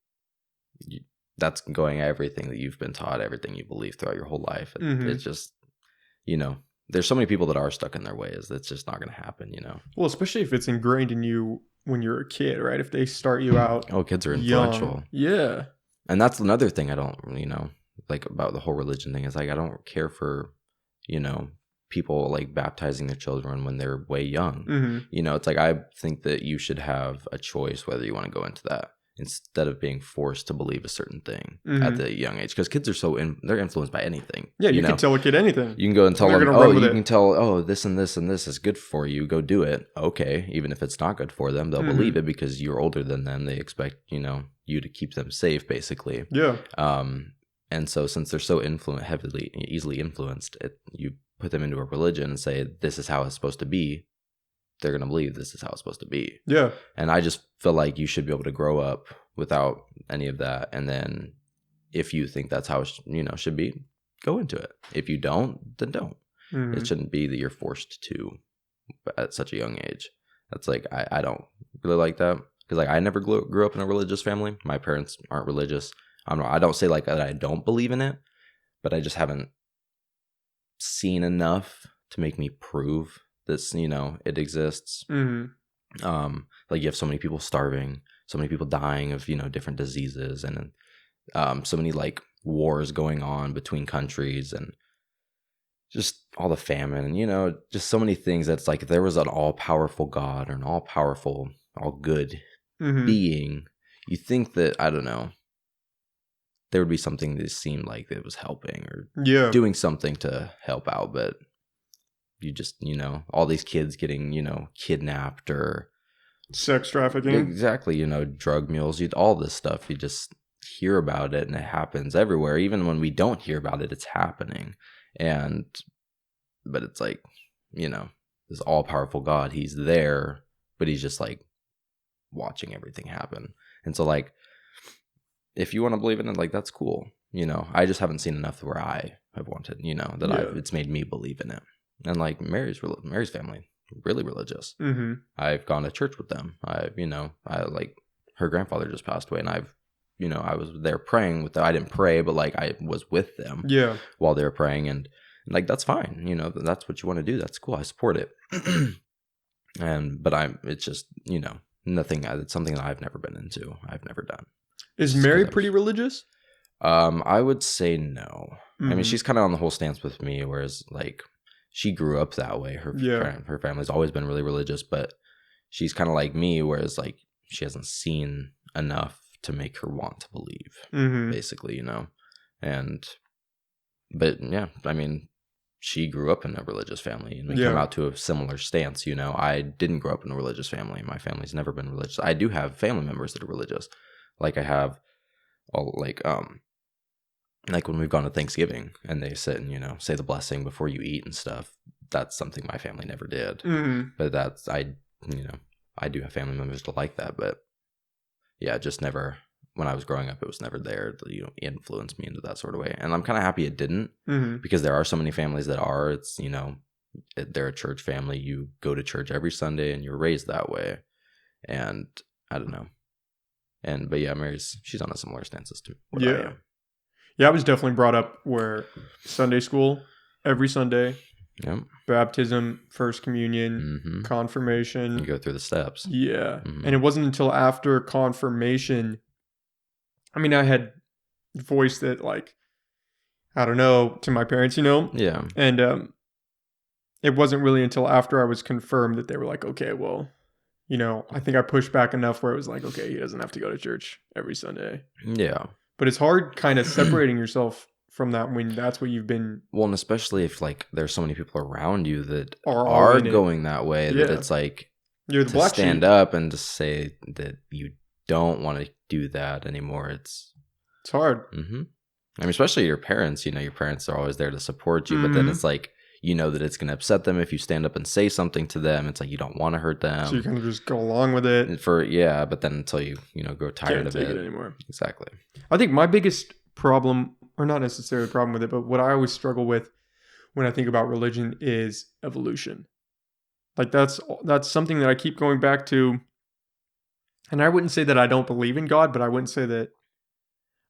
That's going everything that you've been taught, everything you believe throughout your whole life. It's just, there's so many people that are stuck in their ways. That's just not going to happen, Well, especially if it's ingrained in you when you're a kid, right? If they start you out, kids are influential. Young. Yeah, and that's another thing I don't, like about the whole religion thing is I don't care for, people baptizing their children when they're way young. It's like I think that you should have a choice whether you want to go into that instead of being forced to believe a certain thing at the young age, because kids are they're influenced by anything. Yeah, you can tell a kid anything. You can go and tell them, you can tell, this and this and this is good for you. Go do it. Okay, even if it's not good for them, they'll believe it because you're older than them. They expect you to keep them safe, basically. Yeah. And so since they're so easily influenced, you put them into a religion and say this is how it's supposed to be. They're gonna believe this is how it's supposed to be. Yeah. And I just feel like you should be able to grow up without any of that, and then if you think that's how it should be, go into it. If you don't, then don't. It shouldn't be that you're forced to at such a young age. That's I don't really like that, because I never grew up in a religious family. My parents aren't religious. I don't say that I don't believe in it, but I just haven't seen enough to make me prove this, it exists. You have so many people starving, so many people dying of, different diseases, and so many wars going on between countries, and just all the famine, and, just so many things that's if there was an all-powerful God or an all-powerful, all-good being, you think that, I don't know, there would be something that seemed like it was helping or doing something to help out, but you just, all these kids getting, kidnapped or sex trafficking. Exactly. Drug mules, all this stuff. You just hear about it and it happens everywhere. Even when we don't hear about it, it's happening. But it's this all powerful God, he's there, but he's just watching everything happen. And so if you want to believe in it, that's cool. I just haven't seen enough where I have wanted, it's made me believe in it. And Mary's family, really religious. I've gone to church with them. Her grandfather just passed away, and I was there praying with them. I didn't pray, but I was with them while they were praying, and that's fine. That's what you want to do. That's cool. I support it. It's just, nothing. It's something that I've never been into. I've never done. Is Mary pretty religious? I would say no. I mean, she's kind of on the whole stance with me, whereas she grew up that way. Her family's always been really religious, but she's kind of like me, whereas she hasn't seen enough to make her want to believe, Mm-hmm. basically, you know. But yeah, I mean, she grew up in a religious family, and we come out to a similar stance, you know. I didn't grow up in a religious family. My family's never been religious. I do have family members that are religious. Like I have all like when we've gone to Thanksgiving and they sit and, you know, say the blessing before you eat and stuff. That's something my family never did. Mm-hmm. But I do have family members that like that, but yeah, just never, when I was growing up, it was never there to, you know, influence me into that sort of way. And I'm kind of happy it didn't, because there are so many families that are, it's, you know, they're a church family. You go to church every Sunday and you're raised that way. And I don't know. But yeah, she's on a similar stance as to what I am. Yeah, I was definitely brought up where Sunday school, every Sunday, baptism, first communion, confirmation. You go through the steps. Yeah. And it wasn't until after confirmation, I mean, I had voiced it like, I don't know, to my parents, you know? Yeah. And it wasn't really until after I was confirmed that they were like, okay, well, you know, I think I pushed back enough where it was like, okay, he doesn't have to go to church every Sunday. Yeah. But it's hard kind of separating yourself from that when that's what you've been. Well, and especially if like there's so many people around you that are going that way, that it's like you're the to black stand sheep. up and to say that you don't want to do that anymore. It's hard. I mean, especially your parents, you know, your parents are always there to support you, but then it's like, you know that it's going to upset them if you stand up and say something to them. It's like you don't want to hurt them. So you kind of just go along with it. But then until you grow tired of it. Can't take it anymore. Exactly. I think my biggest problem, or not necessarily a problem with it, but what I always struggle with when I think about religion is evolution. Like that's something that I keep going back to. And I wouldn't say that I don't believe in God, but I wouldn't say that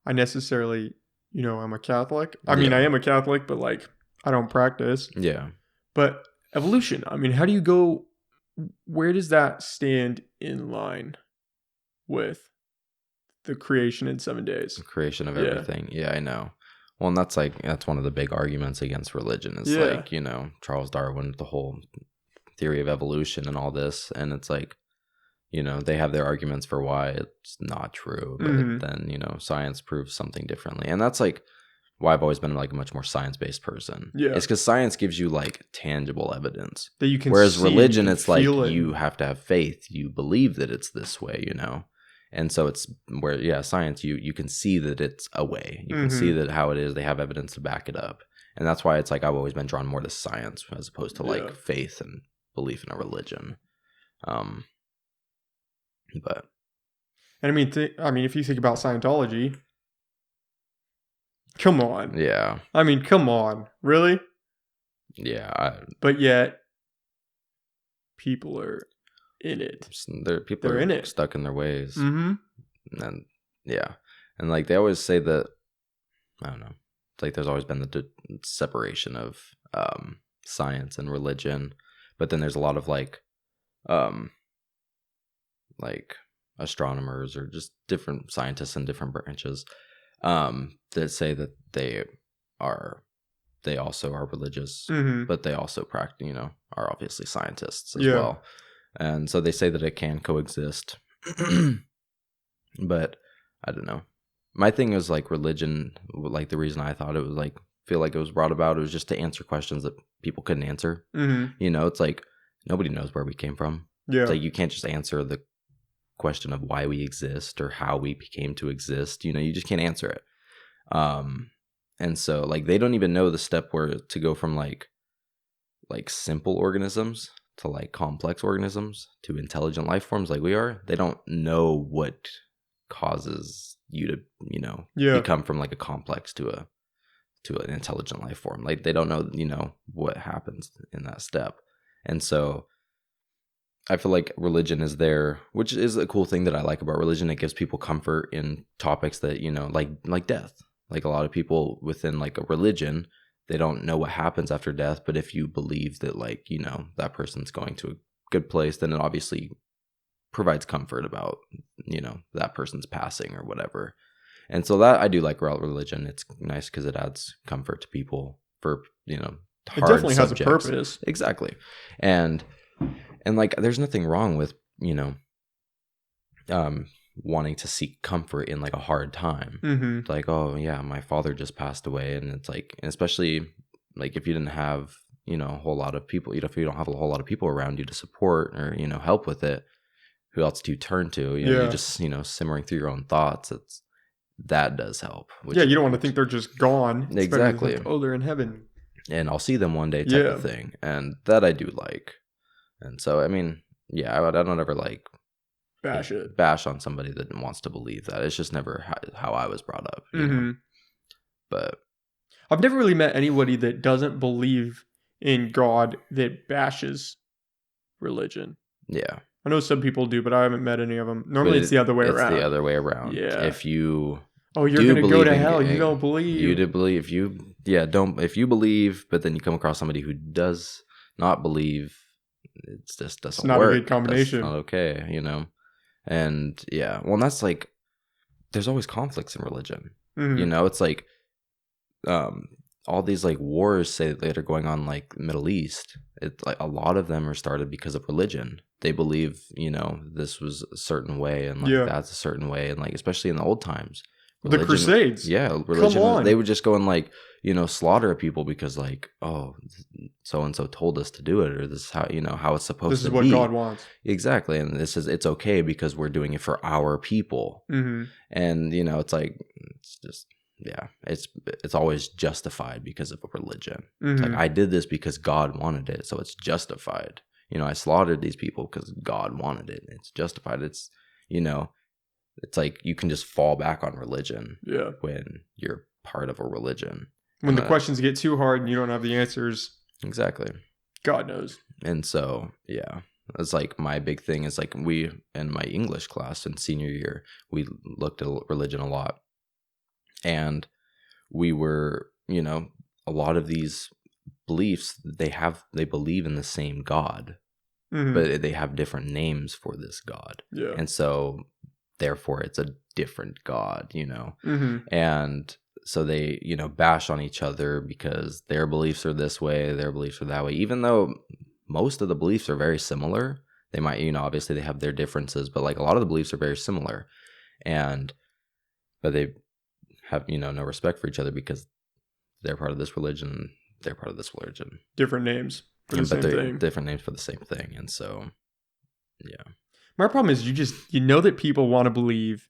I necessarily, you know, I'm a Catholic. I mean, I am a Catholic, but like I don't practice. Yeah. But evolution, I mean, how do you go, where does that stand in line with the creation in 7 days? The creation of everything. Yeah, I know. Well, and that's one of the big arguments against religion is like, you know, Charles Darwin, the whole theory of evolution and all this. And it's like, you know, they have their arguments for why it's not true. But then, you know, science proves something differently. And that's like why I've always been like a much more science-based person. Yeah. It's because science gives you like tangible evidence. That you can Whereas see religion, it's like you have to have faith. You believe that it's this way, you know? And so it's where, science, you can see that it's a way. You can see that how it is. They have evidence to back it up. And that's why it's like I've always been drawn more to science as opposed to like faith and belief in a religion. But. And I mean, if you think about Scientology, come on. Yeah. I mean, come on. Really? Yeah. But yet, people are in it. People are in it. Stuck in their ways. Mm-hmm. And and like they always say that, I don't know, it's like there's always been the separation of science and religion, but then there's a lot of like astronomers or just different scientists in different branches that say that they also are religious, but they also practice, you know, are obviously scientists as well. And so they say that it can coexist. But I don't know. My thing is like religion, like the reason I thought it was like, feel like it was brought about, it was just to answer questions that people couldn't answer. You know, it's like nobody knows where we came from. It's like you can't just answer the question of why we exist or how we became to exist. You know, you just can't answer it. And so like they don't even know the step where to go from like simple organisms to like complex organisms to intelligent life forms like we are. They don't know what causes you to, you know, become from like a complex to an intelligent life form. Like they don't know, you know, what happens in that step. And so I feel like religion is there, which is a cool thing that I like about religion. It gives people comfort in topics that, you know, like death. Like a lot of people within like a religion, they don't know what happens after death. But if you believe that, like, you know, that person's going to a good place, then it obviously provides comfort about, you know, that person's passing or whatever. And so that I do like about religion. It's nice because it adds comfort to people for, you know, hard it definitely subjects. Has a purpose. Exactly. And like, there's nothing wrong with, you know, wanting to seek comfort in like a hard time. It's like, oh yeah, my father just passed away, and it's like, and especially like if you didn't have, you know, a whole lot of people, you know, if you don't have a whole lot of people around you to support or, you know, help with it, who else do you turn to? You know, you just, you know, simmering through your own thoughts. That does help. You don't want to think they're just gone. Exactly. Like, oh, they're in heaven. And I'll see them one day type of thing. And that I do like. And so, I mean, yeah, I don't ever like bash on somebody that wants to believe that. It's just never how I was brought up. You know? But I've never really met anybody that doesn't believe in God that bashes religion. Yeah. I know some people do, but I haven't met any of them. Normally it's the other way around. It's the other way around. Yeah. If you you're going to go to hell, you don't believe. You do believe. If you believe, but then you come across somebody who does not believe, it just doesn't work. It's not a good combination. That's not okay, you know? And yeah, well, and that's like, there's always conflicts in religion. You know, it's like, all these like wars that are going on like Middle East, it's like a lot of them are started because of religion. They believe, you know, this was a certain way and like that's a certain way, and like especially in the old times, religion, the Crusades. Yeah, religion. They would just go and like, you know, slaughter people because like, oh, so and so told us to do it, or this is how, you know, how it's supposed to be. This is what God wants. Exactly, and it's okay because we're doing it for our people. And you know, it's like, it's just. Yeah, it's always justified because of a religion. It's like, I did this because God wanted it, so it's justified. You know, I slaughtered these people because God wanted it. It's justified. It's, you know, it's like you can just fall back on religion when you're part of a religion. When the questions get too hard and you don't have the answers. Exactly. God knows. And so, yeah. It's like my big thing is like we, in my English class in senior year, we looked at religion a lot. And we were, you know, a lot of these beliefs, they believe in the same God, but they have different names for this God. Yeah. And so therefore it's a different God, you know. And so they, you know, bash on each other because their beliefs are this way, their beliefs are that way, even though most of the beliefs are very similar. They might, you know, obviously they have their differences, but like a lot of the beliefs are very similar. But they have, you know, no respect for each other because they're part of this religion, they're part of this religion. Different names for the same thing. Different names for the same thing. And so, yeah. My problem is you know that people want to believe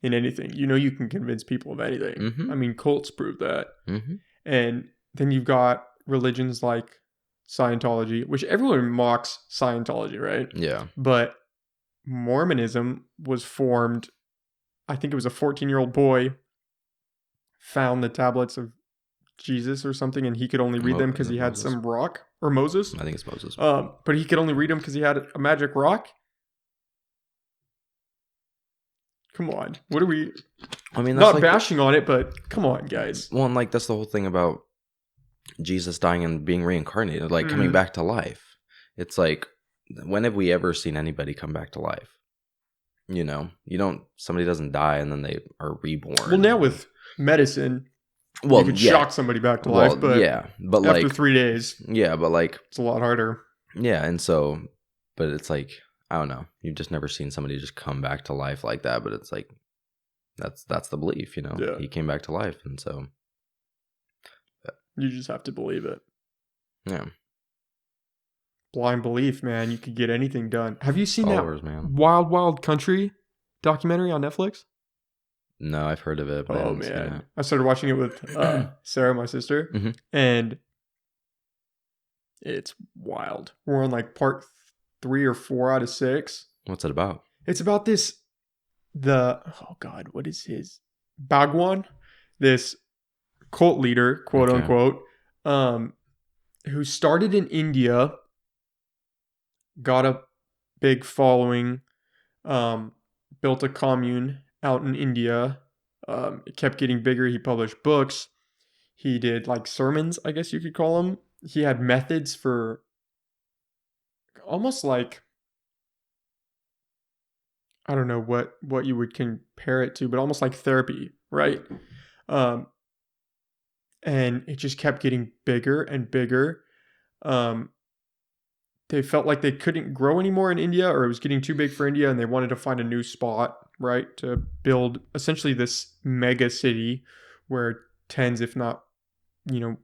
in anything. You know you can convince people of anything. I mean, cults prove that. And then you've got religions like Scientology, which everyone mocks Scientology, right? Yeah. But Mormonism was formed, I think it was a 14-year-old boy found the tablets of Jesus or something, and he could only read them because he had some rock, or Moses. I think it's Moses. But he could only read them because he had a magic rock. Come on, what are we? I mean, that's not like bashing on it, but come on, guys. Well, and like that's the whole thing about Jesus dying and being reincarnated, like coming back to life. It's like, when have we ever seen anybody come back to life? You know, somebody doesn't die and then they are reborn. Well, now with medicine, you could shock somebody back to life, but but after like 3 days, but like it's a lot harder. Yeah, and so, but it's like, I don't know, you've just never seen somebody just come back to life like that. But it's like that's the belief, you know. Yeah. He came back to life, and so you just have to believe it. Yeah. Blind belief, man. You could get anything done. Have you seen that Wild Wild Country documentary on Netflix? No, I've heard of it. But oh, man. I started watching it with Sarah, my sister, and it's wild. We're on like part 3 or 4 out of 6. What's it about? It's about what is his? Bhagwan, this cult leader, quote unquote, who started in India, got a big following, built a commune out in India. It kept getting bigger. He published books. He did like sermons, I guess you could call them. He had methods for almost like, I don't know what you would compare it to, but almost like therapy, right? And it just kept getting bigger and bigger. They felt like they couldn't grow anymore in India, or it was getting too big for India, and they wanted to find a new spot right, to build essentially this mega city where tens, if not,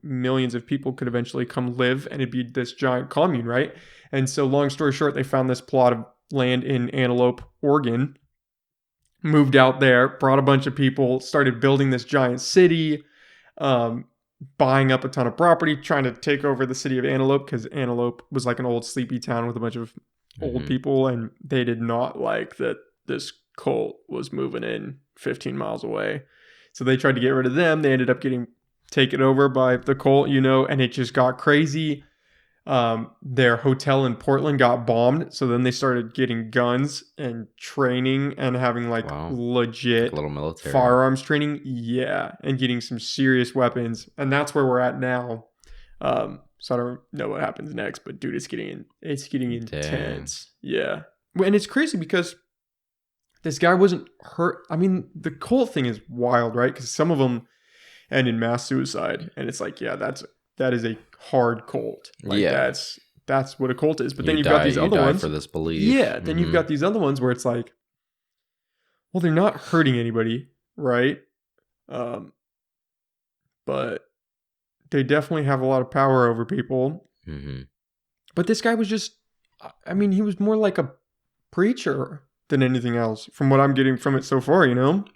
millions of people could eventually come live, and it'd be this giant commune, right? And so long story short, they found this plot of land in Antelope, Oregon, moved out there, brought a bunch of people, started building this giant city, buying up a ton of property, trying to take over the city of Antelope, because Antelope was like an old sleepy town with a bunch of old people, and they did not like that this cult was moving in 15 miles away. So they tried to get rid of them. They ended up getting taken over by the cult, and it just got crazy. Their hotel in Portland got bombed, so then they started getting guns and training and having legit like a little military firearms training, and getting some serious weapons, and that's where we're at now. So I don't know what happens next, but dude, it's getting intense. Yeah, and it's crazy because this guy wasn't hurt. I mean, the cult thing is wild, right? Because some of them end in mass suicide, and it's like, that is a hard cult. That's what a cult is. But then you've got these other ones for this belief. Yeah, then you've got these other ones where it's like, well, they're not hurting anybody, right? But they definitely have a lot of power over people. But this guy was just, he was more like a preacher than anything else, from what I'm getting from it so far,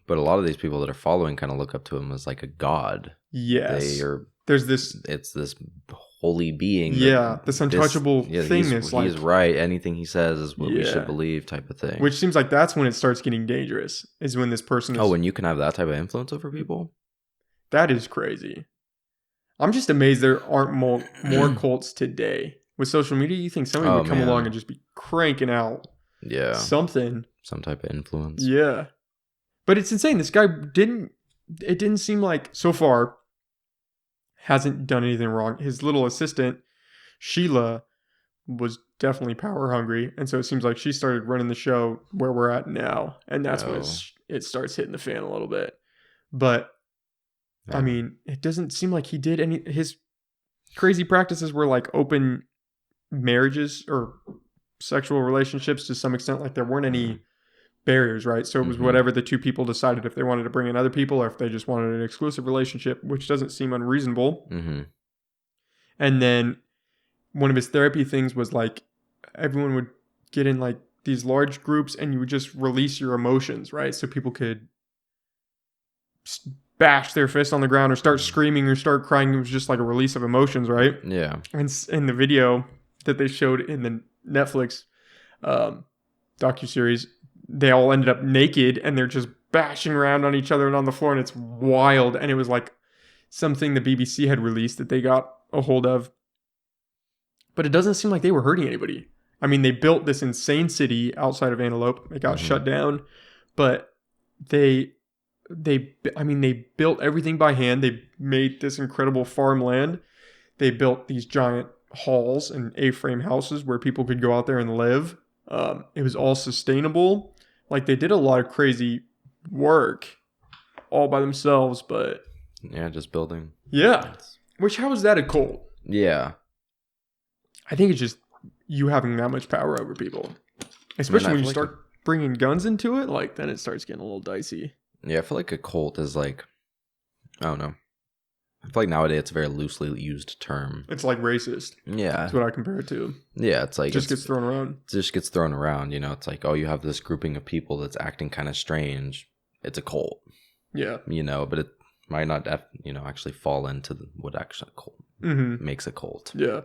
But a lot of these people that are following kind of look up to him as like a god. Yes. It's this holy being. Yeah, this untouchable thing. He's right. Anything he says is what we should believe, type of thing. Which seems like that's when it starts getting dangerous, is when this person is... Oh, when you can have that type of influence over people? That is crazy. I'm just amazed there aren't more cults today. With social media, you think somebody would come along and just be cranking out something. Some type of influence. Yeah. But it's insane. This guy it didn't seem like, so far, hasn't done anything wrong. His little assistant, Sheila, was definitely power hungry. And so it seems like she started running the show where we're at now. And that's when it starts hitting the fan a little bit. But, it doesn't seem like he did any... His crazy practices were like open marriages or sexual relationships to some extent. Like there weren't any barriers, right? So it was whatever the two people decided, if they wanted to bring in other people or if they just wanted an exclusive relationship, which doesn't seem unreasonable. And then one of his therapy things was like everyone would get in like these large groups and you would just release your emotions, right? So people could bash their fist on the ground or start screaming or start crying. It was just like a release of emotions, right? Yeah. And in the video that they showed in the Netflix docuseries, they all ended up naked and they're just bashing around on each other and on the floor, and it's wild. And it was like something the BBC had released that they got a hold of. But it doesn't seem like they were hurting anybody. They built this insane city outside of Antelope. It got shut down, but they built everything by hand. They made this incredible farmland. They built these giant halls and A-frame houses where people could go out there and live. It was all sustainable. Like they did a lot of crazy work all by themselves, but just building. Yeah. Which, how is that a cult? Yeah. I think it's just you having that much power over people. Especially when you start bringing guns into it, like then it starts getting a little dicey. Yeah, I feel like a cult is like, I don't know. I feel like nowadays it's a very loosely used term. It's like racist. Yeah. That's what I compare it to. Yeah, it's like... Gets thrown around. It just gets thrown around, It's like, oh, you have this grouping of people that's acting kind of strange. It's a cult. Yeah. But it might not, actually fall into what actually a cult makes a cult. Yeah.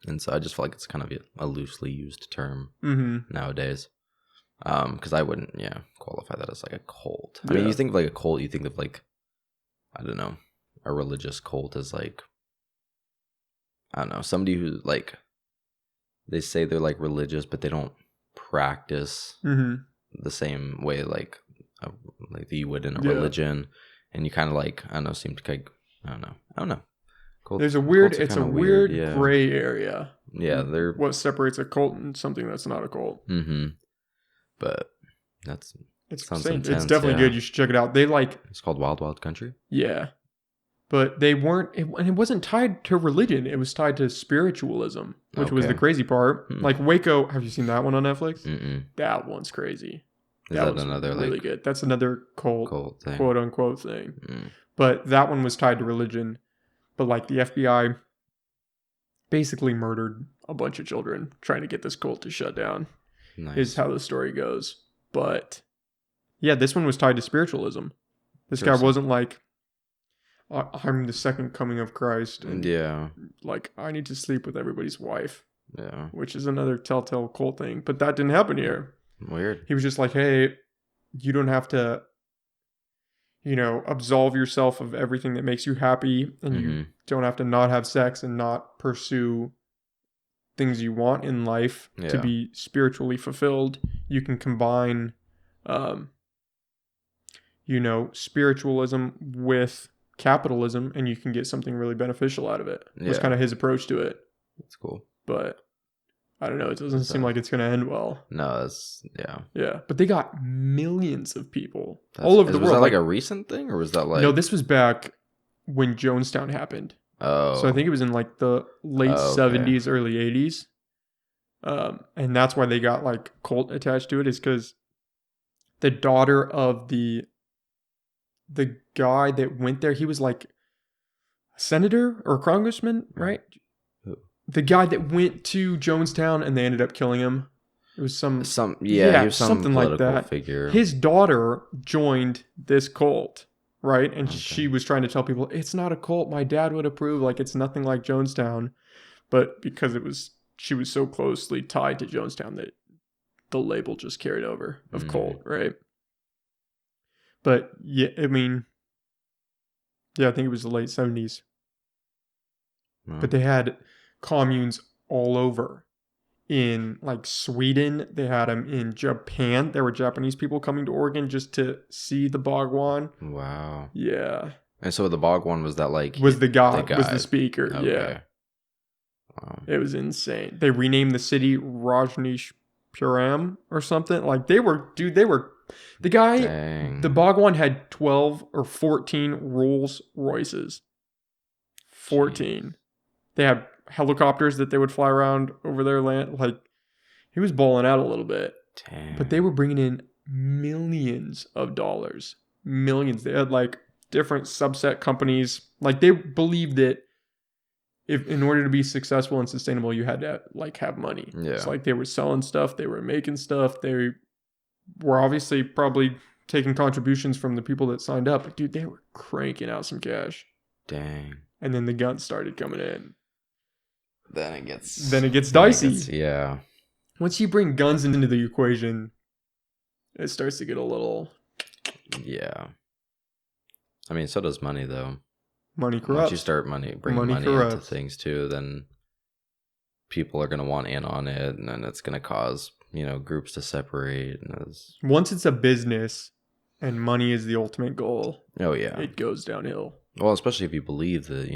And so I just feel like it's kind of a loosely used term nowadays. Because I wouldn't, qualify that as like a cult. I mean, you think of like a cult, you think of like, I don't know, a religious cult is like, I don't know, somebody who like, they say they're like religious, but they don't practice the same way like you would in a religion. And you kind of like, I don't know, seem to like, I don't know. Cult, There's a weird gray area. Yeah, they're what separates a cult and something that's not a cult. But it's definitely good. You should check it out. It's called Wild Wild Country. Yeah, but they weren't, and it wasn't tied to religion. It was tied to spiritualism, which was the crazy part. Like Waco, have you seen that one on Netflix? Mm-mm. That one's crazy. That was another really good. That's another cult thing. Quote unquote thing. But that one was tied to religion. But like the FBI basically murdered a bunch of children trying to get this cult to shut down. Nice. Is how the story goes. But yeah, this one was tied to spiritualism. This guy wasn't like, I'm the second coming of Christ. And like, I need to sleep with everybody's wife. Yeah. Which is another telltale cult thing. But that didn't happen here. Weird. He was just like, hey, you don't have to, absolve yourself of everything that makes you happy. And you don't have to not have sex and not pursue things you want in life to be spiritually fulfilled. You can combine, spiritualism with capitalism, and you can get something really beneficial out of it. Yeah. Was kind of his approach to it. That's cool. But I don't know. It doesn't seem like it's going to end well. No, that's, Yeah. But they got millions of people all over the world. Was that like a recent thing, or was that like... No, this was back when Jonestown happened. Oh. So I think it was in like the late 70s, early 80s. And that's why they got like cult attached to it, is because the daughter of the guy that went there, he was like a senator or a congressman, right? Who? The guy that went to Jonestown and they ended up killing him. It was he was something like that. Figure. His daughter joined this cult, right? And she was trying to tell people, it's not a cult. My dad would approve. Like, it's nothing like Jonestown. But because she was so closely tied to Jonestown that the label just carried over of cult, right? But yeah, I mean, I think it was the late 70s. But they had communes all over. In like Sweden, they had them. In Japan, there were Japanese people coming to Oregon just to see the Bhagwan. Wow. Yeah. And so the Bhagwan was that like... Was the guy. Was the speaker. Okay. Yeah. Wow. It was insane. They renamed the city Rajneeshpuram or something. Like the guy, Dang. The Bhagwan had 12 or 14 Rolls Royces. 14. Jeez. They had helicopters that they would fly around over their land. Like, he was balling out a little bit. Dang. But they were bringing in millions of dollars. Millions. They had like different subset companies. Like, they believed that if in order to be successful and sustainable, you had to like have money. Yeah. It's like they were selling stuff, they were making stuff, they were obviously probably taking contributions from the people that signed up. But dude, they were cranking out some cash. Dang. And then the guns started coming in. Then it gets dicey. Yeah. Once you bring guns into the equation, it starts to get a little... Yeah. I mean, so does money, though. Money corrupts. Once you start bringing money into things, too, then people are going to want in on it, and then it's going to cause, groups to separate. Once it's a business and money is the ultimate goal, it goes downhill. Well, especially if you believe that,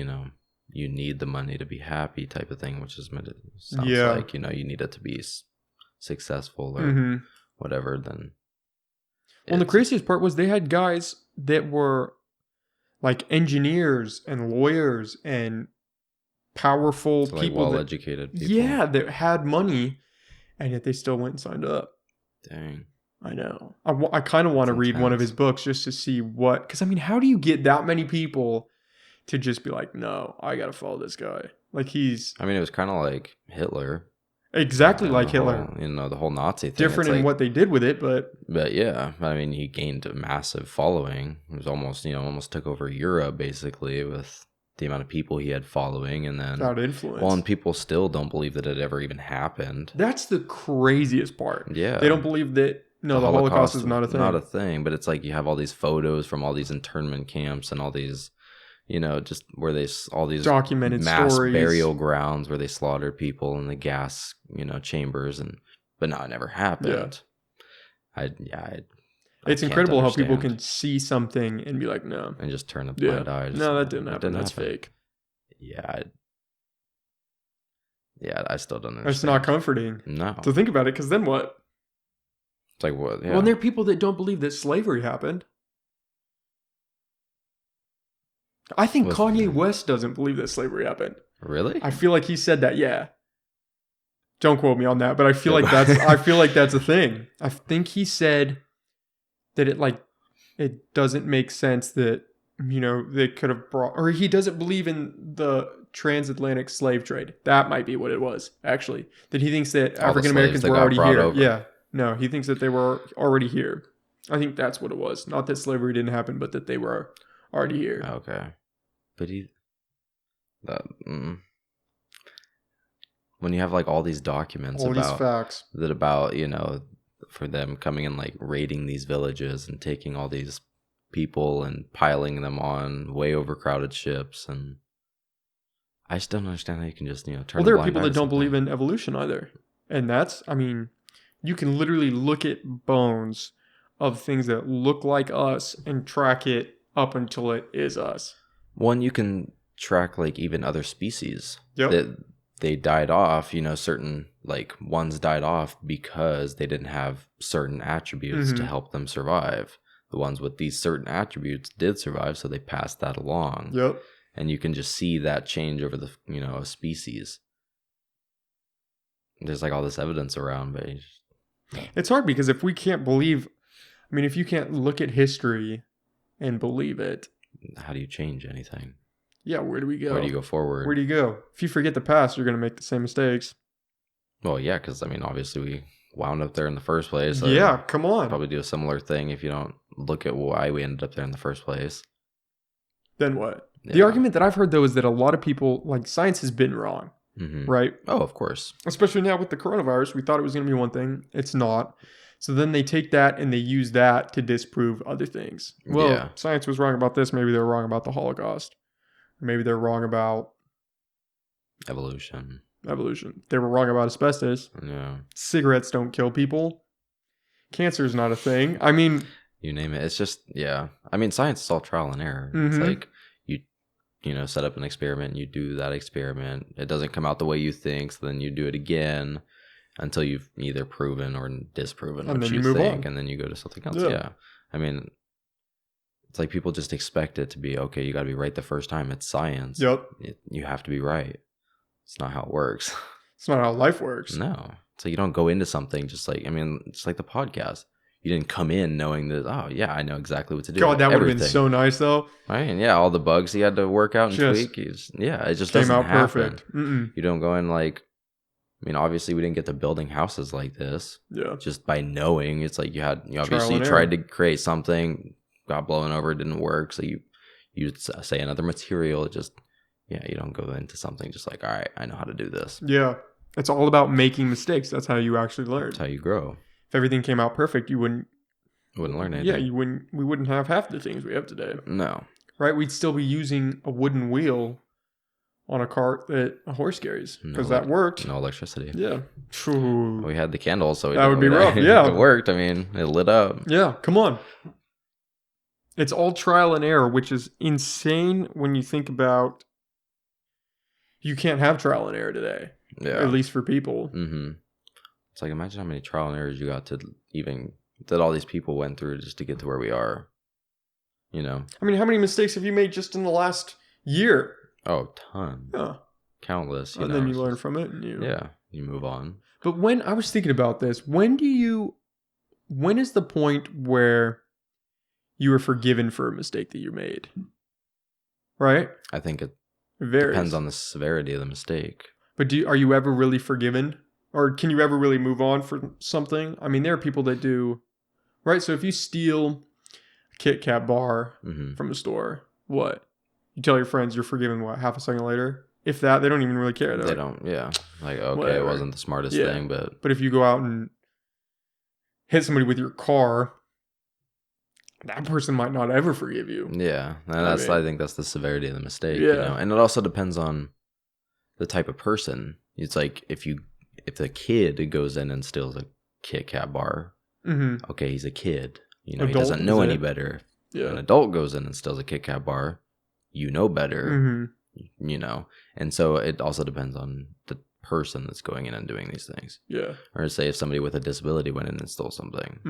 you need the money to be happy type of thing, which is meant to sounds like, you need it to be successful or whatever, then... Well, the craziest part was they had guys that were like engineers and lawyers and powerful people. Like well-educated people. Yeah, that had money, and yet they still went and signed up. Dang. I know. I kind of want to read one of his books just to see what... Because, I mean, how do you get that many people to just be like, no, I got to follow this guy? Like, he's... I mean, it was kind of like Hitler. Exactly like Hitler. The whole Nazi thing. Different in what they did with it, but... But yeah, I mean, he gained a massive following. It was almost took over Europe, basically, with the amount of people he had following, and then... Without influence. Well, and people still don't believe that it ever even happened. That's the craziest part. Yeah. They don't believe that... No, the Holocaust is not a thing. Not a thing, but it's like you have all these photos from all these internment camps and all these... just where all these documented mass stories. Burial grounds where they slaughtered people in the gas, chambers, but no, it never happened. Yeah. It's incredible how people can see something and be like, no, and just turn a blind eye. No, that didn't happen. That's fake. Yeah. I still don't understand. It's not comforting. No. So think about it, because then what? It's like what? Yeah. Well, there are people that don't believe that slavery happened. I think Kanye West doesn't believe that slavery happened. Really? I feel like he said that. Yeah. Don't quote me on that, but I feel like that's a thing. I think he said that it doesn't make sense that, they could have brought, or he doesn't believe in the transatlantic slave trade. That might be what it was, actually. That he thinks that African Americans were already here. Over. Yeah. No, he thinks that they were already here. I think that's what it was. Not that slavery didn't happen, but that they were already here. Okay. But when you have like all these documents these facts about, for them coming and like raiding these villages and taking all these people and piling them on way overcrowded ships, and I just don't understand how you can just, turn. Well, there are people that don't believe in evolution either. And that's, you can literally look at bones of things that look like us and track it up until it is us. One, you can track like even other species that they died off, certain like ones died off because they didn't have certain attributes to help them survive. The ones with these certain attributes did survive, so they passed that along. Yep. And you can just see that change over the, a species. There's like all this evidence around, but it's hard because if we can't believe, if you can't look at history and believe it, how do you change anything? Yeah, where do we go? Where do you go forward? Where do you go? If you forget the past, you're going to make the same mistakes. Well, yeah, because, obviously we wound up there in the first place. So yeah, come on. Probably do a similar thing if you don't look at why we ended up there in the first place. Then what? Yeah. The argument that I've heard, though, is that a lot of people, like, science has been wrong, right? Oh, of course. Especially now with the coronavirus. We thought it was going to be one thing. It's not. So then they take that and they use that to disprove other things. Well, science was wrong about this. Maybe they were wrong about the Holocaust. Maybe they're wrong about evolution. They were wrong about asbestos. Yeah. Cigarettes don't kill people. Cancer is not a thing. You name it. It's just, yeah. Science is all trial and error. It's like you set up an experiment, you do that experiment. It doesn't come out the way you think, so then you do it again until you've either proven or disproven what you think, and then you go to something else. Yeah. It's like people just expect it to be, okay, you got to be right the first time. It's science. Yep. You have to be right. It's not how it works. It's not how life works. No. So you don't go into something just like, it's like the podcast. You didn't come in knowing that, oh, yeah, I know exactly what to do. God, that would have been so nice, though. Right? And yeah, all the bugs he had to work out and tweak. It just doesn't happen. Perfect. You don't go in like, obviously we didn't get to building houses like this. Yeah. Just by knowing. It's like you obviously tried to create something, got blown over, it didn't work. So you say another material. It just, you don't go into something just like, all right, I know how to do this. Yeah. It's all about making mistakes. That's how you actually learn. That's how you grow. If everything came out perfect, you wouldn't learn anything. Yeah, we wouldn't have half the things we have today. No. Right? We'd still be using a wooden wheel on a cart that a horse carries because that worked. No electricity. Yeah. We had the candle, so that would be rough. Yeah. It worked. It lit up. Yeah, come on. It's all trial and error, which is insane when you think about you can't have trial and error today. Yeah. At least for people. Mm-hmm. It's like, imagine how many trial and errors you got that all these people went through just to get to where we are. How many mistakes have you made just in the last year? Oh, ton. Yeah. Countless. And then you learn from it and you move on. But when I was thinking about this, when is the point where you were forgiven for a mistake that you made? Right? I think it varies. Depends on the severity of the mistake. But are you ever really forgiven? Or can you ever really move on from something? There are people that do, right? So if you steal a Kit Kat bar from a store, what? You tell your friends you're forgiven, what, half a second later? If that, they don't even really care. They don't, yeah. Like, okay, whatever. It wasn't the smartest thing, but... But if you go out and hit somebody with your car, that person might not ever forgive you. Yeah, and I think that's the severity of the mistake. Yeah. And it also depends on the type of person. It's like, if the kid goes in and steals a Kit Kat bar, okay, he's a kid. He doesn't know any better. Yeah. An adult goes in and steals a Kit Kat bar, you know better. And so it also depends on the person that's going in and doing these things. Yeah. Or say if somebody with a disability went in and stole something.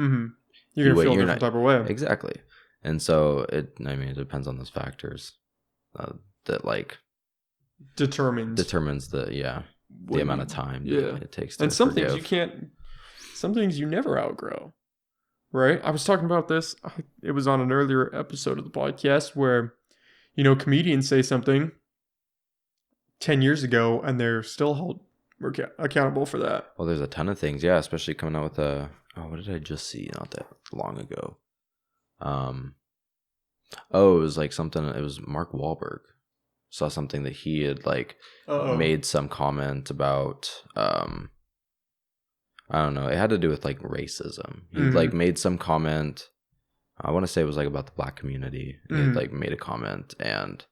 You're going to feel a different type of way. Exactly. And so it depends on those factors that like determines the amount of time it takes to and some things you never outgrow. right? I was talking about this. It was on an earlier episode of the podcast where, comedians say something 10 years ago and they're still held accountable for that. Well, there's a ton of things, yeah, especially coming out with what did I just see not that long ago? It was like something, it was Mark Wahlberg. Saw something that he had like made some comment about, I don't know, it had to do with like racism. He like made some comment, I want to say it was like about the black community. He had like made a comment, and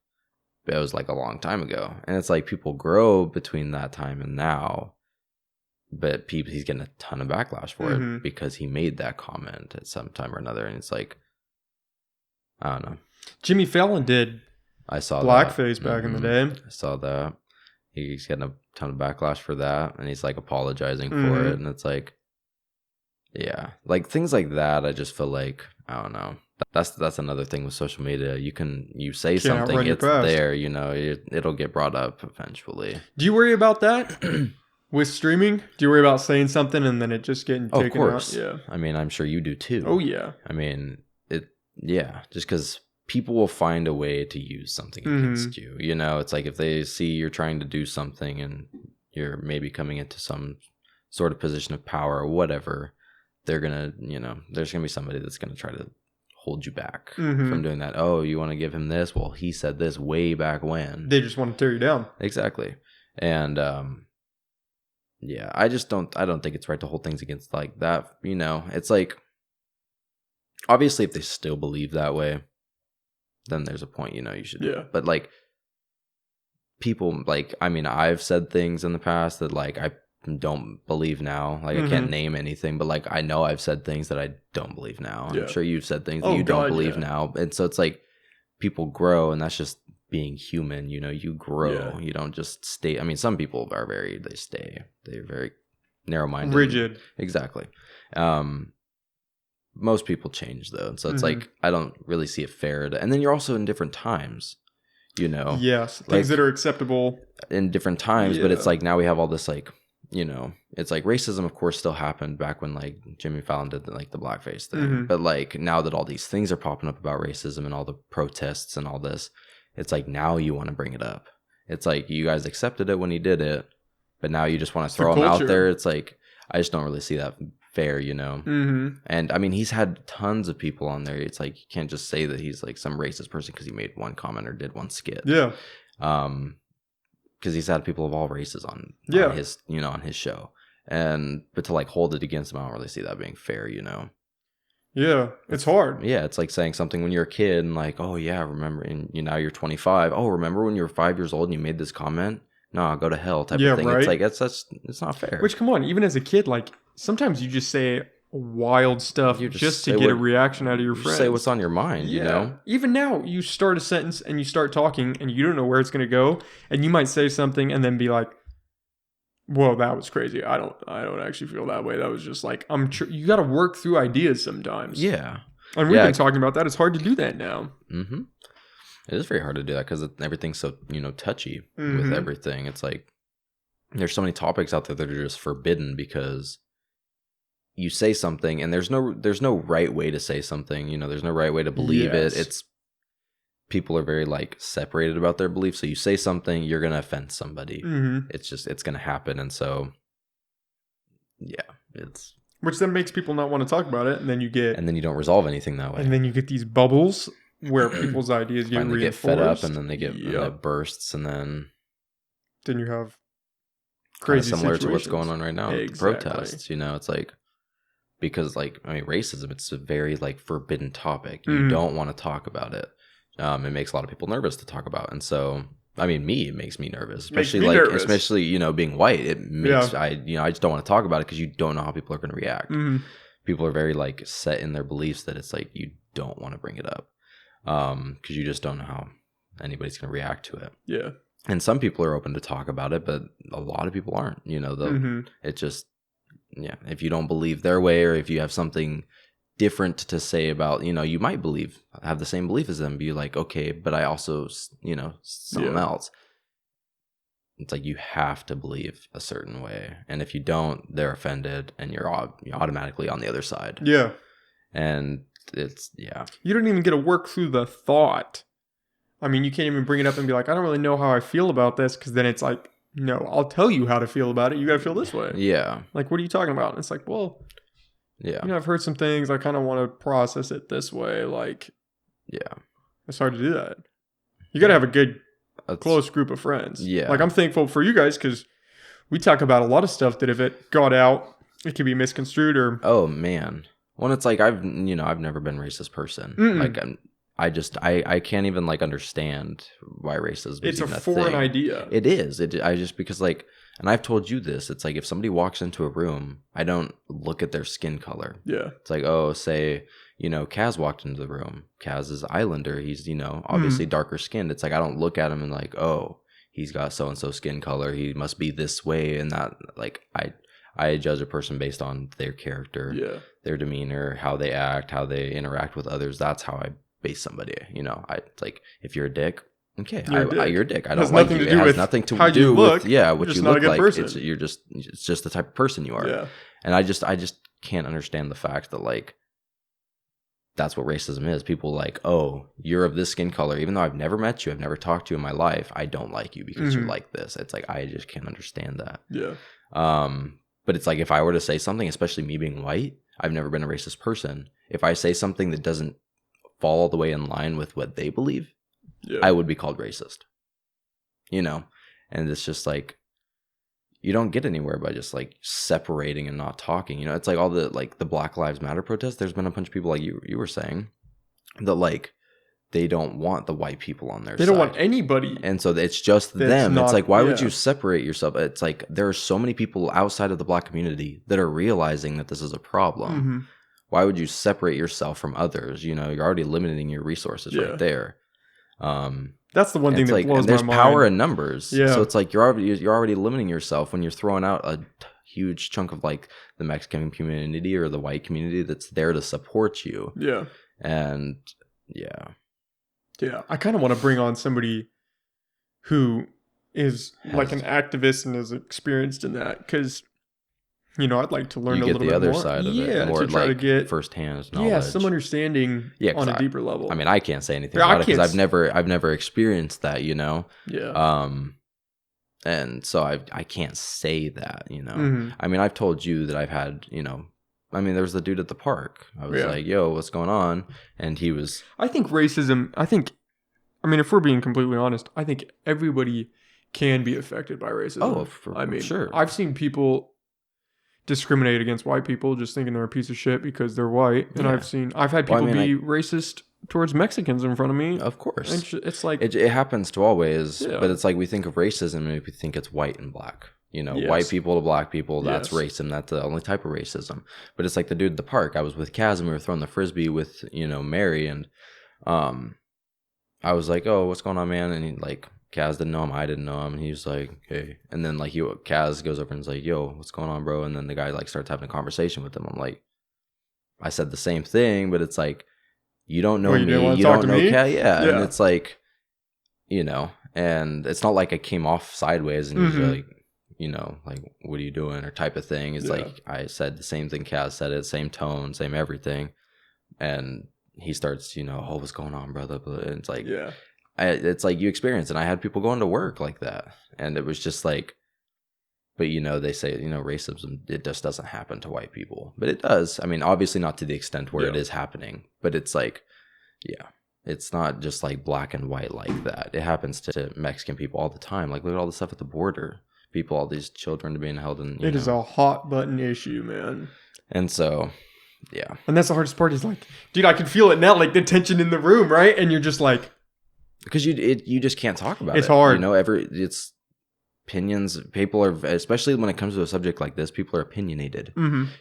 it was like a long time ago. And it's like people grow between that time and now, but he's getting a ton of backlash for it because he made that comment at some time or another. And it's like, I don't know. Jimmy Fallon did. I saw blackface back in the day. I saw that. He's getting a ton of backlash for that, and he's like apologizing for it. And it's like, yeah, like things like that. I just feel like, I don't know. That's another thing with social media. You say something, it's there. It'll get brought up eventually. Do you worry about that with streaming? Do you worry about saying something and then it just getting taken out? Of course. Yeah. I mean, I'm sure you do too. Oh yeah. I mean, just because people will find a way to use something against you. It's like if they see you're trying to do something and you're maybe coming into some sort of position of power or whatever, they're gonna, there's gonna be somebody that's gonna try to hold you back from doing that. Oh, you want to give him this? Well, he said this way back when. They just want to tear you down. Exactly. And yeah, I don't think it's right to hold things against like that. It's like, obviously if they still believe that way, then there's a point, you should. Yeah. But like people, like, I mean, I've said things in the past that like I don't believe now. Like I can't name anything, but like I know I've said things that I don't believe now. Yeah. I'm sure you've said things that you don't believe now. And so it's like people grow, and that's just being human. You grow. Yeah. You don't just stay. I mean, some people are they're very narrow-minded. Rigid. Exactly. Most people change though, and so it's like I don't really see it fair and then you're also in different times, yes, things that are acceptable in different times. But it's like now we have all this like, it's like racism of course still happened back when like Jimmy Fallon did like the blackface thing, but like now that all these things are popping up about racism and all the protests and all this, it's like now you want to bring it up. It's like you guys accepted it when he did it, but now you just want to throw him out there. It's like I just don't really see that fair, And I mean, he's had tons of people on there. It's like you can't just say that he's like some racist person because he made one comment or did one skit. Yeah. Because he's had people of all races on his on his show, but to like hold it against him, I don't really see that being fair. Yeah, it's hard. Yeah, it's like saying something when you're a kid and like, oh yeah, remember, and now you're 25. Oh, remember when you were 5 years old and you made this comment? No, go to hell type of thing. Right? It's like it's not fair. Which, come on, even as a kid, like sometimes you just say wild stuff just to get a reaction out of your friends. Say what's on your mind, Even now, you start a sentence and you start talking and you don't know where it's going to go, and you might say something and then be like, "Whoa, that was crazy. I don't actually feel that way. That was just like you got to work through ideas sometimes." Yeah, and we've been talking about that. It's hard to do that now. Mm-hmm. It is very hard to do that because everything's so touchy with everything. It's like there's so many topics out there that are just forbidden because you say something and there's no right way to say something. There's no right way to believe it. It's people are very like separated about their beliefs. So you say something, you're gonna offend somebody. It's gonna happen, and so it's which then makes people not want to talk about it, and then you don't resolve anything that way, and then you get these bubbles where people's ideas get reinforced. Get fed up, and then they get and it bursts, and then you have crazy similar situations. To what's going on right now with the protests. It's like because like I mean racism, it's a very like forbidden topic. You don't want to talk about it. It makes a lot of people nervous to talk about, and so I mean, it makes me nervous, especially being white. It makes I just don't want to talk about it because you don't know how people are going to react. People are very like set in their beliefs that it's like you don't want to bring it up. Because you just don't know how anybody's going to react to it. Yeah. And some people are open to talk about it, but a lot of people aren't. It just, if you don't believe their way or if you have something different to say about, you might have the same belief as them, be like, okay, but I also, something else. It's like you have to believe a certain way. And if you don't, they're offended and you're automatically on the other side. Yeah. And it's, you don't even get to work through the thought. I mean, you can't even bring it up and be like, I don't really know how I feel about this, because then it's like, no, I'll tell you how to feel about it. You gotta feel this way. Yeah. Like, what are you talking about? And it's like, well, yeah, I've heard some things. I kind of want to process it this way. Like, it's hard to do that. You gotta have a good, close group of friends. Yeah. Like, I'm thankful for you guys, because we talk about a lot of stuff that if it got out, it could be misconstrued or. Oh man. Well, it's like I've never been a racist person. Like I can't even like understand why racism is even a foreign idea. It is. Because like, and I've told you this, it's like if somebody walks into a room, I don't look at their skin color. Yeah. It's like, oh, say, Kaz walked into the room. Kaz is Islander. He's, obviously darker skinned. It's like I don't look at him and like, oh, he's got so and so skin color. He must be this way and that. Like I judge a person based on their character, their demeanor, how they act, how they interact with others. That's how I base somebody. It's like if you're a dick, okay, you're a dick. I don't like you. It has nothing to do with what you look like. It's just the type of person you are. Yeah. And I just can't understand the fact that like that's what racism is. People like, oh, you're of this skin color, even though I've never met you, I've never talked to you in my life. I don't like you because you're like this. It's like I just can't understand that. Yeah. But it's like if I were to say something, especially me being white, I've never been a racist person. If I say something that doesn't fall all the way in line with what they believe, I would be called racist. And it's just like you don't get anywhere by just like separating and not talking. It's like all the like the Black Lives Matter protests. There's been a bunch of people like you were saying that like they don't want the white people on their side. They don't want anybody. And so it's just them. It's like, why would you separate yourself? It's like there are so many people outside of the Black community that are realizing that this is a problem. Why would you separate yourself from others? You're already limiting your resources right there. That's the one thing that like, blows and there's my mind. power in numbers. Yeah. So it's like you're already limiting yourself when you're throwing out a huge chunk of like the Mexican community or the white community that's there to support you. Yeah. And yeah. Yeah. I kind of want to bring on somebody who is like an activist and is experienced in that, because I'd like to learn a little bit more. You get the other side of it, more to try to get firsthand knowledge. Yeah, some understanding on a deeper level. I mean, I can't say anything about it because I've never experienced that, Yeah. And so I can't say that, I mean, I've told you that I've had, I mean, there was the dude at the park. I was like, yo, what's going on? And he was... I think racism, I mean, if we're being completely honest, I think everybody can be affected by racism. Oh, for sure. I've seen people discriminate against white people just thinking they're a piece of shit because they're white. And I've had people be racist towards Mexicans in front of me. Of course. And it's like... It happens to always, but it's like we think of racism and we think it's white and black. White people to black people, that's racism. That's the only type of racism. But it's like the dude at the park. I was with Kaz and we were throwing the frisbee with, Mary. And I was like, oh, what's going on, man? And he like... Kaz didn't know him, I didn't know him, and he was like, hey. And then like Kaz goes over and is like, yo, what's going on, bro? And then the guy like starts having a conversation with him. I'm like, I said the same thing, but it's like, you don't know me, you don't know Kaz, and it's like, and it's not like I came off sideways and he's like, like, what are you doing, or type of thing. It's like I said the same thing Kaz said it, same tone, same everything, and he starts, oh, what's going on, brother? And it's like, it's like you experience, and I had people going to work like that, and it was just like, but they say racism, it just doesn't happen to white people, but it does. I mean, obviously not to the extent where it is happening, but it's like, it's not just like black and white like that. It happens to Mexican people all the time. Like look at all the stuff at the border, all these children being held in. It is a hot button issue, man. And so, and that's the hardest part. Is like, dude, I can feel it now, like the tension in the room, right? And you're just like. Because you just can't talk about it. It's hard. It's opinions. People are, especially when it comes to a subject like this, people are opinionated.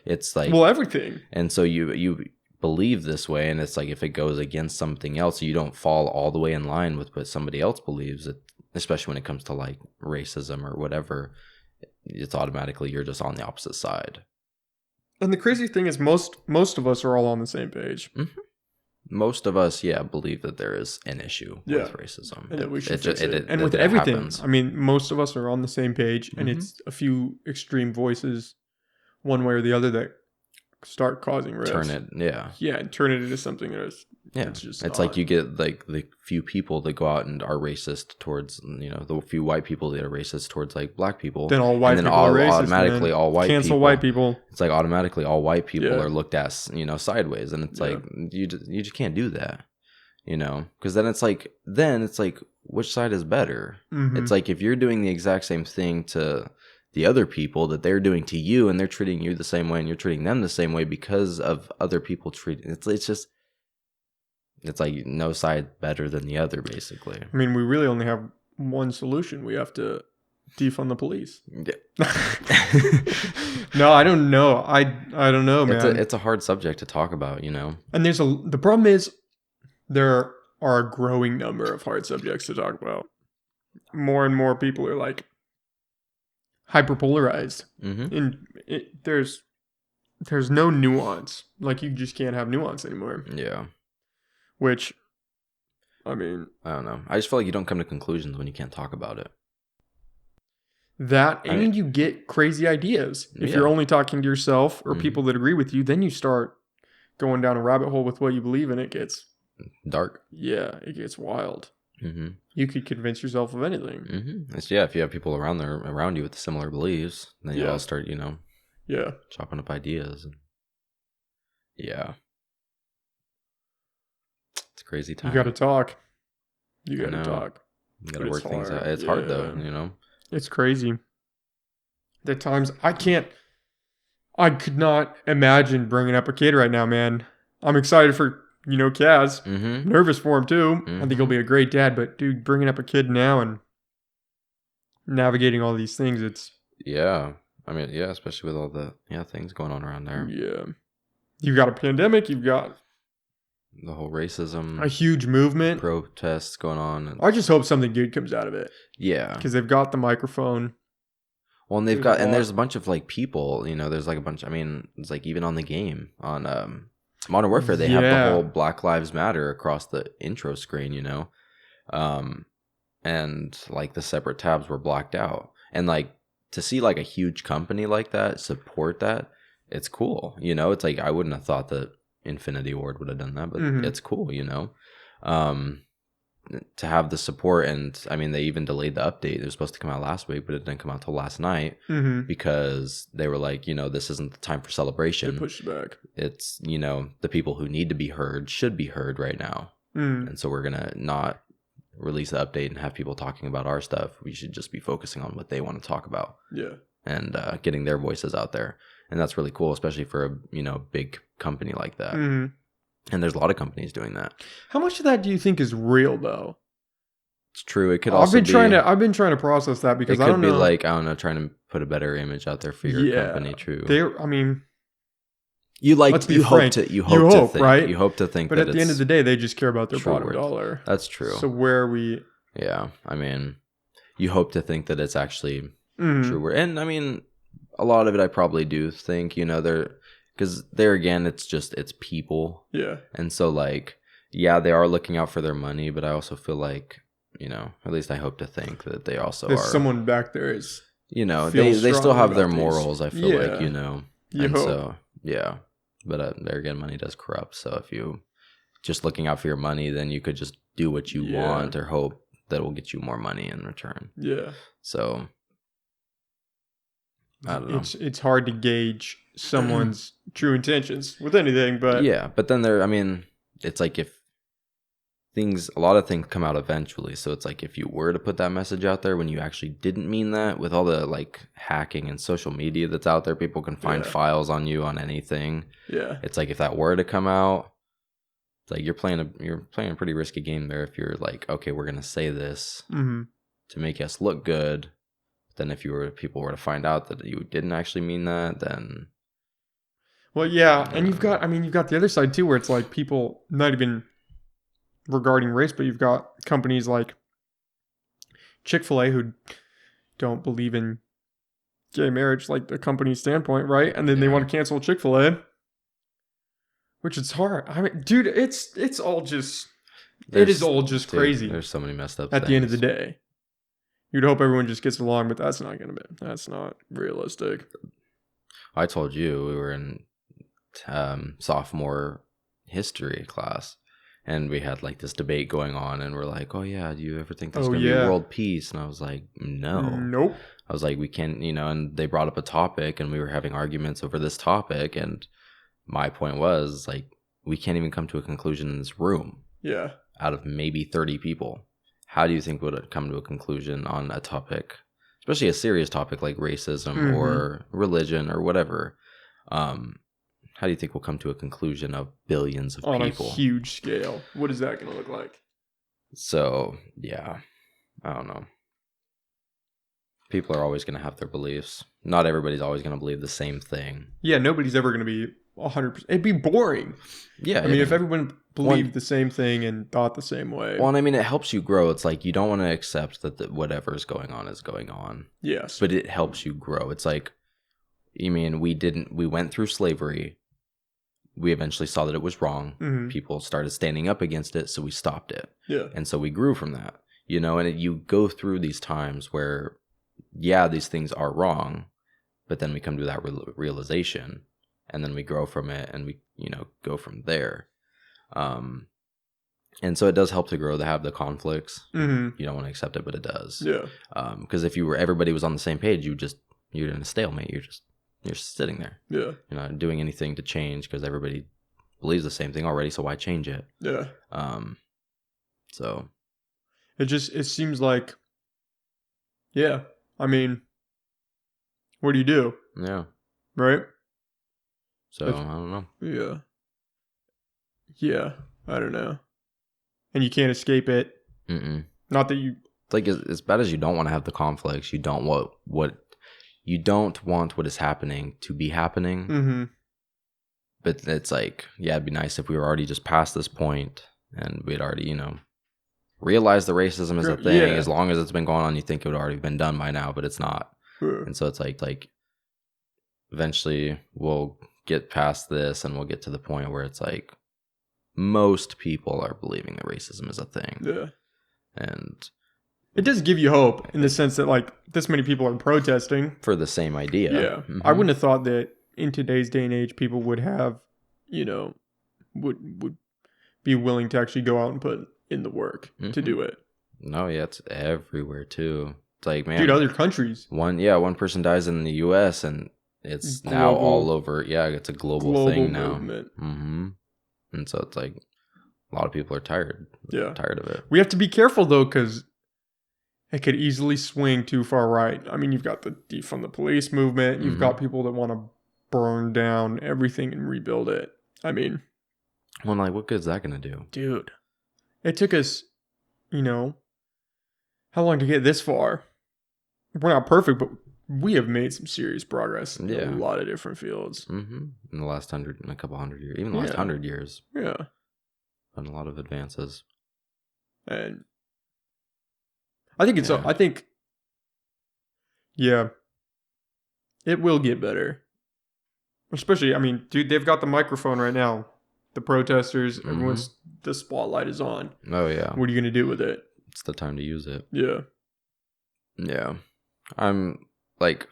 It's like... Well, everything. And so you believe this way, and it's like if it goes against something else, you don't fall all the way in line with what somebody else believes, especially when it comes to like racism or whatever, it's automatically you're just on the opposite side. And the crazy thing is most of us are all on the same page. Most of us, believe that there is an issue with racism. And that we should fix it. And with everything, happens. I mean, most of us are on the same page, and it's a few extreme voices, one way or the other, that start causing rifts. Turn it, and turn it into something it's just it's not. like you get like the few people that go out and are racist towards, you know, the few white people that are racist towards like black people, then all white and then people are racist, automatically man. all white Cancel people. white people. It's like automatically all white people are looked at, you know, sideways, and it's like you just can't do that, you know, because then it's like which side is better? Mm-hmm. It's like if you're doing the exact same thing to the other people that they're doing to you, and they're treating you the same way, and you're treating them the same way because of other people treating. It's like no side better than the other, basically. I mean, we really only have one solution. We have to defund the police. Yeah. No, I don't know. I don't know, man. It's a hard subject to talk about, you know. And the problem is there are a growing number of hard subjects to talk about. More and more people are like hyperpolarized. Mm-hmm. There's no nuance. Like you just can't have nuance anymore. Yeah. Which, I mean, I don't know. I just feel like you don't come to conclusions when you can't talk about it. And you get crazy ideas. If you're only talking to yourself or people that agree with you, then you start going down a rabbit hole with what you believe, and it gets dark. Yeah, it gets wild. Mm-hmm. You could convince yourself of anything. Mm-hmm. If you have people around you with similar beliefs, then you all start, you know, chopping up ideas. Yeah. It's a crazy time. You got to talk. You got to talk. You got to work things out. It's hard though, you know. It's crazy. There are times I could not imagine bringing up a kid right now, man. I'm excited for, you know, Kaz. Mm-hmm. Nervous for him too. Mm-hmm. I think he'll be a great dad, but dude, bringing up a kid now and navigating all these things, it's... Yeah. I mean, yeah, especially with all the things going on around there. Yeah. You've got a pandemic, you've got the whole racism, a huge movement, protests going on. I just hope something good comes out of it. Yeah, because they've got the microphone. Well, and there's a bunch of like people, you know. There's like a bunch. I mean, it's like even on the game on Modern Warfare, they have the whole Black Lives Matter across the intro screen, you know, and like the separate tabs were blacked out, and like to see like a huge company like that support that, it's cool, you know. It's like I wouldn't have thought that Infinity Ward would have done that, but it's cool, you know, to have the support. And I mean, they even delayed the update. It was supposed to come out last week, but it didn't come out till last night because they were like, you know, this isn't the time for celebration. They pushed it back. It's, you know, the people who need to be heard should be heard right now. And so we're gonna not release the update and have people talking about our stuff. We should just be focusing on what they want to talk about. Yeah. And getting their voices out there. And that's really cool, especially for a, you know, big company like that. And there's a lot of companies doing that. How much of that do you think is real, though? It's true. It could also be... I've been trying to process that because I don't know. It could be like, I don't know, trying to put a better image out there for your company. True. You hope to think, right? You hope to think, but at the end of the day, they just care about their bottom dollar. That's true. So where are we? Yeah, I mean, you hope to think that it's actually true. And I mean, a lot of it, I probably do think, you know, because there again, it's people. Yeah. And so like, yeah, they are looking out for their money, but I also feel like, you know, at least I hope to think that they also are. Someone back there is, you know, they still have their morals. I feel like, you know, you hope. So yeah. But there again, money does corrupt. So if you just looking out for your money, then you could just do what you want or hope that will get you more money in return. Yeah. So I don't know. It's hard to gauge someone's true intentions with anything, but yeah. But then it's like if a lot of things come out eventually. So it's like if you were to put that message out there when you actually didn't mean that, with all the like hacking and social media that's out there, people can find files on you on anything. Yeah. It's like if that were to come out, it's like you're playing a pretty risky game there. If you're like, okay, we're gonna say this to make us look good. Then if people were to find out that you didn't actually mean that, then well, yeah. And you've got the other side too, where it's like people not even regarding race, but you've got companies like Chick-fil-A who don't believe in gay marriage, like the company's standpoint, right? And then they want to cancel Chick-fil-A, which is hard. I mean, dude, it is all just crazy. There's so many messed up at things. The end of the day. You'd hope everyone just gets along, but that's not realistic. I told you we were in sophomore history class, and we had like this debate going on, and we're like, oh yeah, do you ever think there's gonna be world peace? And I was like, nope. I was like, we can't, and they brought up a topic, and we were having arguments over this topic, and my point was like, we can't even come to a conclusion in this room. Yeah. Out of maybe 30 people, how do you think would it come to a conclusion on a topic, especially a serious topic like racism or religion or whatever? How do you think we'll come to a conclusion of billions of people? On a huge scale. What is that going to look like? So, yeah, I don't know. People are always going to have their beliefs. Not everybody's always going to believe the same thing. Yeah, nobody's ever going to be 100%. It'd be boring. Yeah. I mean, if everyone believed the same thing and thought the same way. Well, I mean, it helps you grow. It's like you don't want to accept that whatever is going on is going on. Yes. But it helps you grow. It's like, you mean, we went through slavery. We eventually saw that it was wrong. Mm-hmm. People started standing up against it, so we stopped it. Yeah. And so we grew from that. And you go through these times where, yeah, these things are wrong, but then we come to that realization, and then we grow from it, and we, go from there. And so it does help to grow, to have the conflicts. Mm-hmm. You don't want to accept it, but it does. Yeah. Because if everybody was on the same page, you're in a stalemate. You're sitting there. Yeah. You're not doing anything to change because everybody believes the same thing already, so why change it? Yeah. So it seems like, yeah, I mean, what do you do? Yeah. Right? So I don't know. Yeah. Yeah, I don't know. And you can't escape it. Mm-mm. Not that you... It's like, as bad as you don't want to have the conflicts, you don't want what is happening to be happening. Mm-hmm. But it's like, yeah, it'd be nice if we were already just past this point and we'd already, realized the racism is a thing. Yeah. As long as it's been going on, you think it would already been done by now, but it's not. Sure. And so it's like eventually we'll get past this and we'll get to the point where it's like most people are believing that racism is a thing. Yeah. And it does give you hope in the sense that like this many people are protesting for the same idea. Yeah. Mm-hmm. I wouldn't have thought that in today's day and age people would have, would be willing to actually go out and put in the work to do it. No, yeah, it's everywhere too. It's like, man, dude, other countries. One person dies in the US and it's now all over. Yeah, it's a global thing now. Movement. Mm-hmm. And so it's like a lot of people are tired. Yeah. Tired of it. We have to be careful though, because it could easily swing too far right. I mean, you've got the defund the police movement. You've got people that want to burn down everything and rebuild it. I mean, well, like, what good is that going to do? Dude, it took us, how long to get this far? We're not perfect, but we have made some serious progress in a lot of different fields. Mm-hmm. In the last a couple hundred years, even the last 100 years. Yeah. Been a lot of advances. And I think it will get better. Especially, I mean, dude, they've got the microphone right now. The protesters, the spotlight is on. Oh, yeah. What are you going to do with it? It's the time to use it. Yeah. Yeah. I'm like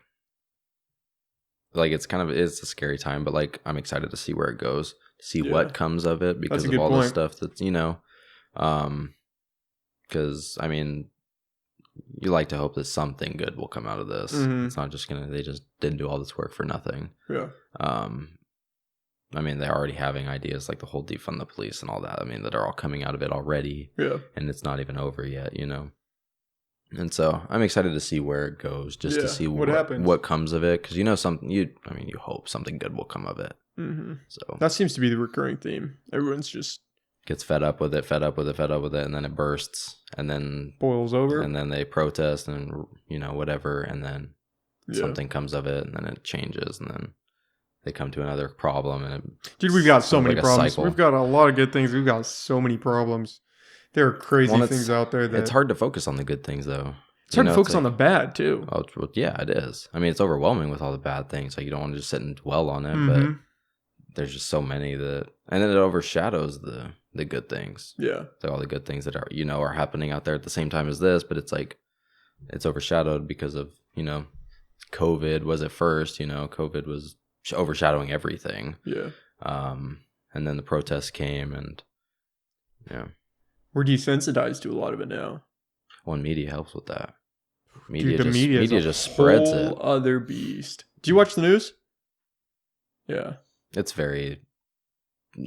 it's a scary time, but like I'm excited to see where it goes, to see what comes of it because of all the stuff that's, because I mean, you like to hope that something good will come out of this. Mm-hmm. It's not just they just didn't do all this work for nothing. Yeah. I mean, they're already having ideas like the whole defund the police and all that. I mean, that are all coming out of it already. Yeah. And it's not even over yet, And so I'm excited to see where it goes, just to see what happens, what comes of it. Because you hope something good will come of it. Mm-hmm. So that seems to be the recurring theme. Everyone's just gets fed up with it, and then it bursts, and then boils over, and then they protest, and whatever, and then something comes of it, and then it changes, and then they come to another problem, and dude, we've got so many problems. We've got a lot of good things. We've got so many problems. There are crazy things out there. It's hard to focus on the good things, though. It's hard to focus on the bad, too. Oh, yeah, it is. I mean, it's overwhelming with all the bad things. Like, you don't want to just sit and dwell on it, but there's just so many and then it overshadows the good things. Yeah. Like all the good things that are, are happening out there at the same time as this, but it's like, it's overshadowed because of, COVID was at first, COVID was overshadowing everything. Yeah. And then the protests came, and yeah, we're desensitized to a lot of it now. Well, media helps with that. Media just spreads it. Whole other beast. Do you watch the news? Yeah. It's very,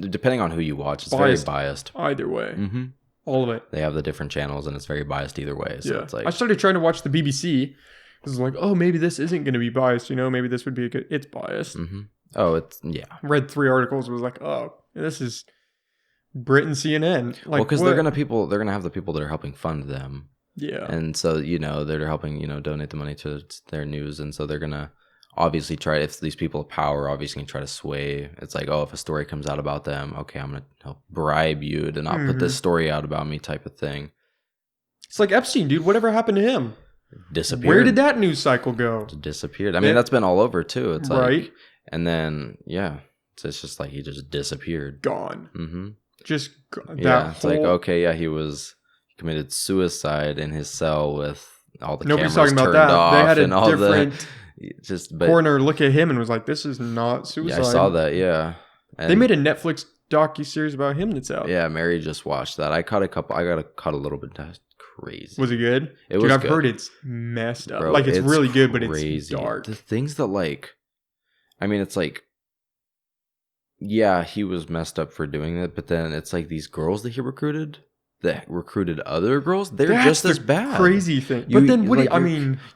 depending on who you watch, it's very biased. Either way. Mm-hmm. All of it. They have the different channels, and it's very biased either way. So it's like, I started trying to watch the BBC because like, oh, maybe this isn't going to be biased. Maybe this would be a good. It's biased. Mm-hmm. Oh, it's Read 3 articles. Was like, oh, this is Britain CNN. Like, well, because they're gonna have the people that are helping fund them. Yeah. And so they're helping donate the money to their news, and so they're gonna obviously try, if these people of power obviously can try to sway. It's like, oh, if a story comes out about them, okay, I'm gonna help bribe you to not put this story out about me, type of thing. It's like Epstein, dude. Whatever happened to him? Disappeared. Where did that news cycle go? Disappeared. I mean, that's been all over too. It's like, right. And then so it's just like he just disappeared, gone. Mm-hmm. Just it's like, okay, he committed suicide in his cell with all the cameras turned off. Nobody's talking about that. They had a different coroner look at him and was like, "This is not suicide." Yeah, I saw that. Yeah, and they made a Netflix docuseries about him that's out. Yeah, Mary just watched that. I got to cut a little bit. That's crazy. Was it good? Dude, I've heard it's messed up. Bro, like it's really good, but it's dark. The things that it's like, yeah, he was messed up for doing that, but then it's like these girls that he recruited that recruited other girls, that's just as bad. Crazy thing. But then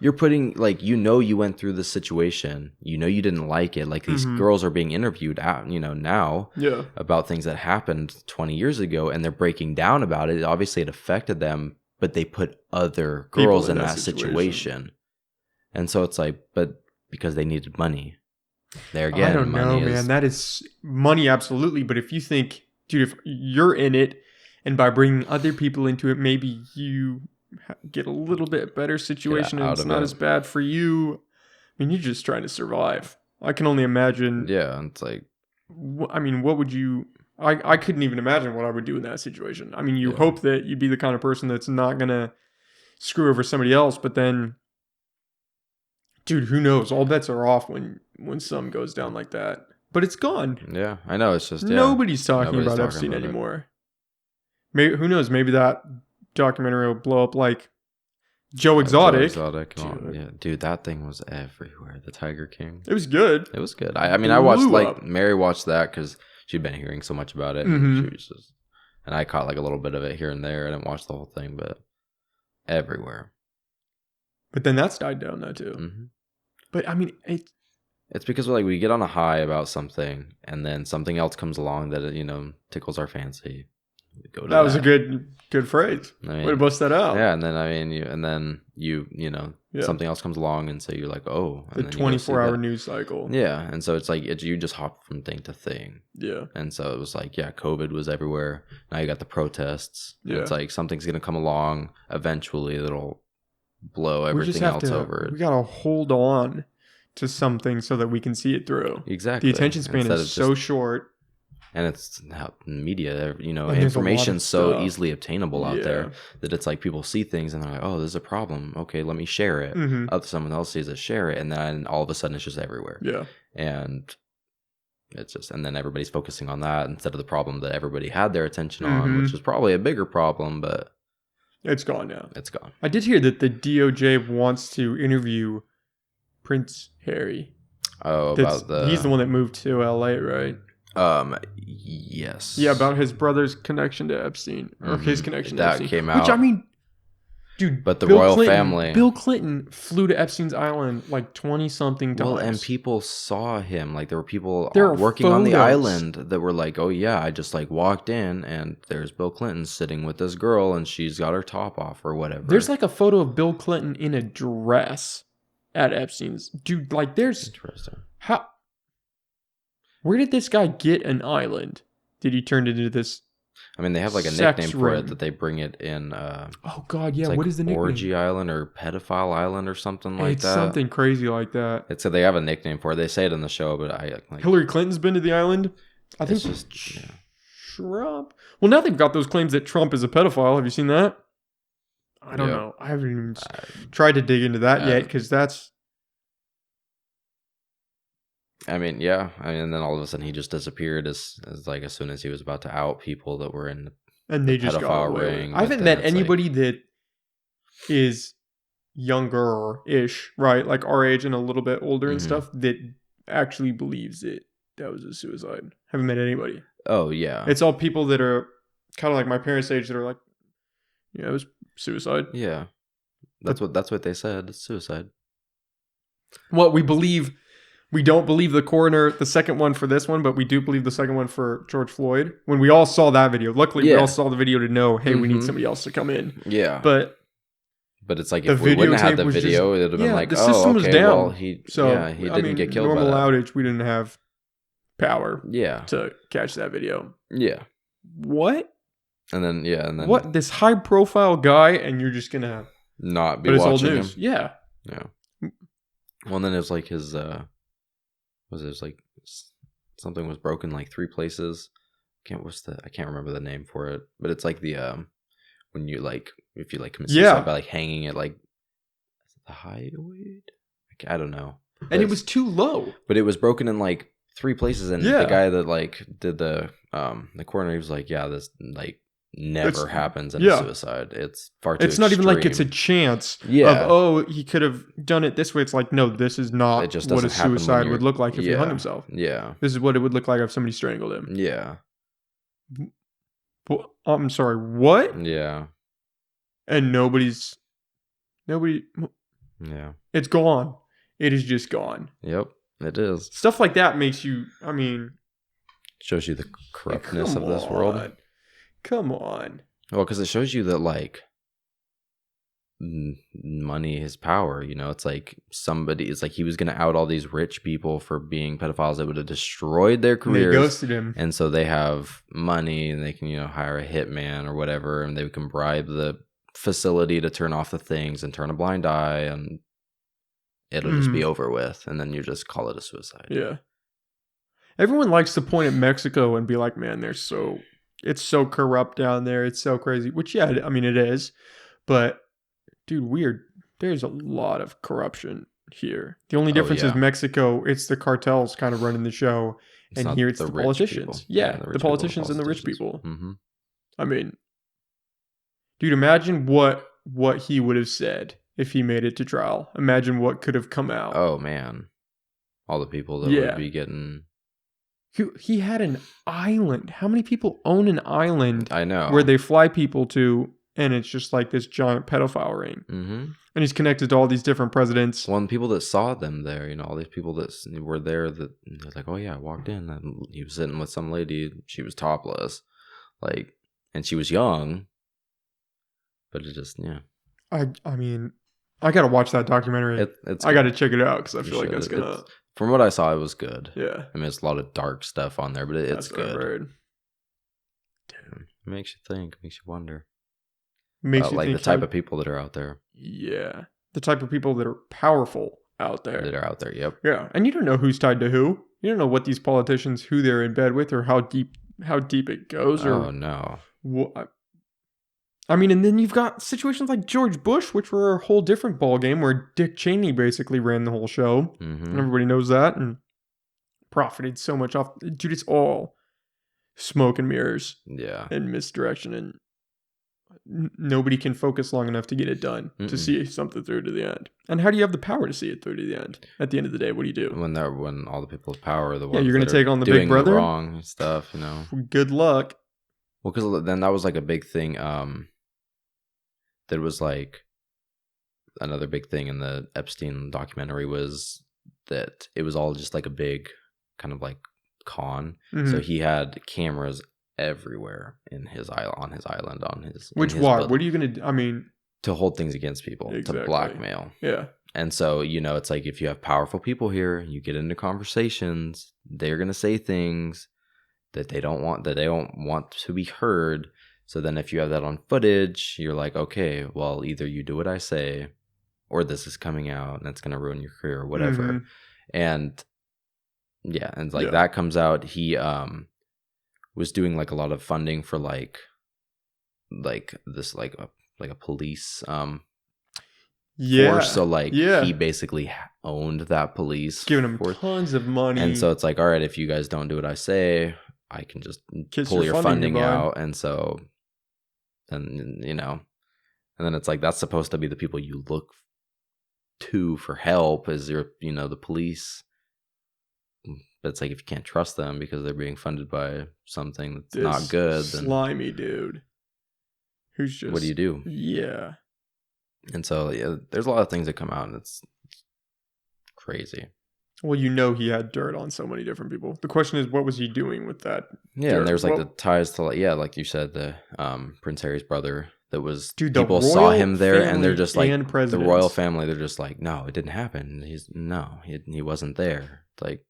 you're putting, like, you went through this situation, you didn't like it. Like, these girls are being interviewed out, now about things that happened 20 years ago, and they're breaking down about it. Obviously, it affected them, but they put other girls in that situation. And so it's like, but because they needed money. There again, I don't know, man. That is money, absolutely. But if you think, dude, if you're in it, and by bringing other people into it, maybe you get a little bit better situation, and it's not as bad for you. I mean, you're just trying to survive. I can only imagine. Yeah, it's like, what would you? I couldn't even imagine what I would do in that situation. I mean, you hope that you'd be the kind of person that's not gonna screw over somebody else, but then, dude, who knows? All bets are off when some goes down like that. But it's gone. Yeah, I know. It's just nobody's talking about Epstein anymore. Maybe, who knows? Maybe that documentary will blow up like Joe Exotic. Yeah, dude, that thing was everywhere. The Tiger King. It was good. It was good. I watched Mary watched that because she'd been hearing so much about it, and she was and I caught like a little bit of it here and there. I didn't watch the whole thing, but everywhere. But then that's died down now too. Mm-hmm. But it's because we get on a high about something, and then something else comes along that tickles our fancy. That was a good phrase. Way to bust that out. Yeah, and then something else comes along, and so you're like, oh, and the 24-hour news cycle. Yeah, and so it's like you just hop from thing to thing. Yeah, and so it was like, COVID was everywhere. Now you got the protests. Yeah, it's like something's gonna come along eventually that'll blow everything else over. We gotta hold on to something so that we can see it through. Exactly. The attention span is so short. And it's how media, information's so easily obtainable out there that it's like people see things and they're like, oh, there's a problem. Okay, let me share it. Someone else sees it, share it. And then all of a sudden it's just everywhere. Yeah. And it's just, and then everybody's focusing on that instead of the problem that everybody had their attention on, which is probably a bigger problem, but it's gone now. It's gone. I did hear that the DOJ wants to interview Prince Harry. Oh, he's the one that moved to LA, right? Yes. Yeah, about his brother's connection to Epstein, or his connection to Epstein. That came out. Which, dude, but the royal family. Bill Clinton flew to Epstein's island like 20-something times. Well, and people saw him. Like, there were people working on the island that were like, oh yeah, I just walked in and there's Bill Clinton sitting with this girl and she's got her top off or whatever. There's a photo of Bill Clinton in a dress at Epstein's. Dude, there's... Interesting. Where did this guy get an island? Did he turn it into this? They have a nickname for it that they bring it in. Oh God, yeah. What is the nickname? Orgy Island or Pedophile Island or something like that. It's something crazy like that. They have a nickname for it. They say it in the show, but Hillary Clinton's been to the island. I think it's just Trump. Well, now they've got those claims that Trump is a pedophile. Have you seen that? I don't know. I haven't even tried to dig into that yet because that's. I mean, yeah. And then all of a sudden he just disappeared as like as soon as he was about to out people that were in and they just got away with it. I haven't met anybody that is younger-ish, right? Like our age and a little bit older and stuff that actually believes it. That was a suicide. Haven't met anybody. Oh, yeah. It's all people that are kind of like my parents' age that are like, yeah, it was suicide. Yeah. That's what they said. It's suicide. What we believe, we don't believe the coroner, the second one for this one, but we do believe the second one for George Floyd. When we all saw that video, luckily we all saw the video to know, hey, we need somebody else to come in. Yeah. But it's like if we wouldn't have had the video, it would have been like, the system was down. Well, he didn't get killed. Normal outage, we didn't have power. Yeah. To catch that video. Yeah. What? And then what? This high profile guy, and you're just gonna not be watching him? Yeah. Yeah. Well, and then it was like his like something was broken like 3 places. I can't remember the name for it, but it's like the when you like if you like commit suicide by like hanging it like the highway. I don't know. And it was too low. But it was broken in like 3 places, and the guy that like did the coroner, he was like, yeah, this like never happens in a suicide. It's far too extreme. Not even like it's a chance of, he could have done it this way. It's like, no, this is not what a suicide would look like if he hung himself. Yeah. This is what it would look like if somebody strangled him. Yeah. Well, I'm sorry, what? Yeah. And nobody. Yeah. It's gone. It is just gone. Yep, it is. Stuff like that makes you, I mean, shows you the corruptness of this world. Come on. Well, because it shows you that, like, money is power. You know, it's like it's like he was going to out all these rich people for being pedophiles that would have destroyed their careers. They ghosted him. And so they have money and they can, hire a hitman or whatever, and they can bribe the facility to turn off the things and turn a blind eye, and it'll just be over with. And then you just call it a suicide. Yeah. Everyone likes to point at Mexico and be like, man, it's so corrupt down there. It's so crazy. Which, yeah, I mean, it is. But, dude, weird. There's a lot of corruption here. The only difference is Mexico, it's the cartels kind of running the show. And here it's the politicians. People. Yeah, the politicians and the rich people. Mm-hmm. I mean, dude, imagine what he would have said if he made it to trial. Imagine what could have come out. Oh, man. All the people that would be getting... He had an island. How many people own an island? I know. Where they fly people to, and it's just like this giant pedophile ring. Mm-hmm. And he's connected to all these different presidents. Well, and people that saw them there, all these people that were there, that they're like, oh yeah, I walked in and he was sitting with some lady. She was topless, like, and she was young. But it just, I mean, I gotta watch that documentary. I gotta check it out because I feel like that's gonna. From what I saw, it was good. Yeah. I mean, it's a lot of dark stuff on there, but it's good. Damn. It makes you think, makes you wonder. Makes you like think the type of people that are out there. Yeah. The type of people that are powerful out there. Yep. Yeah. And you don't know who's tied to who. You don't know what these politicians, who they're in bed with, or how deep it goes. Oh, no. I mean, and then you've got situations like George Bush, which were a whole different ballgame, where Dick Cheney basically ran the whole show. Mm-hmm. And everybody knows that, and profited so much off. Dude, it's all smoke and mirrors. Yeah. And misdirection, and nobody can focus long enough to get it done, to see something through to the end. And how do you have the power to see it through to the end? At the end of the day, what do you do? When all the people with power are the ones you're going to take on the big brother? Wrong stuff, Good luck. Well, because then that was like a big thing. That was like another big thing in the Epstein documentary was that it was all just like a big kind of like con. Mm-hmm. So he had cameras everywhere on his island. What are you gonna do? I mean, to hold things against people, to blackmail. Yeah. And so, it's like if you have powerful people here, you get into conversations, they're gonna say things that they don't want to be heard. So then if you have that on footage, you're like, okay, well, either you do what I say or this is coming out and it's going to ruin your career or whatever. Mm-hmm. And that comes out. He was doing like a lot of funding for like this, like a police. force. So like he basically owned that police, giving him tons of money. And so it's like, all right, if you guys don't do what I say, I can just pull your funding out. And so, and you know, and then it's like that's supposed to be the people you look to for help, is your, you know, the police. But it's like if you can't trust them because they're being funded by something that's not good, then slimy dude who's just, what do you do? Yeah. And so yeah, there's a lot of things that come out, and it's crazy. Well, you know, he had dirt on so many different people. The question is, what was he doing with that? Yeah, dirt? And there's like the ties to, like, yeah, like you said, the Prince Harry's brother. That was, dude, people saw him there, and they're just like, the royal family. They're just like, no, it didn't happen. He wasn't there. It's like,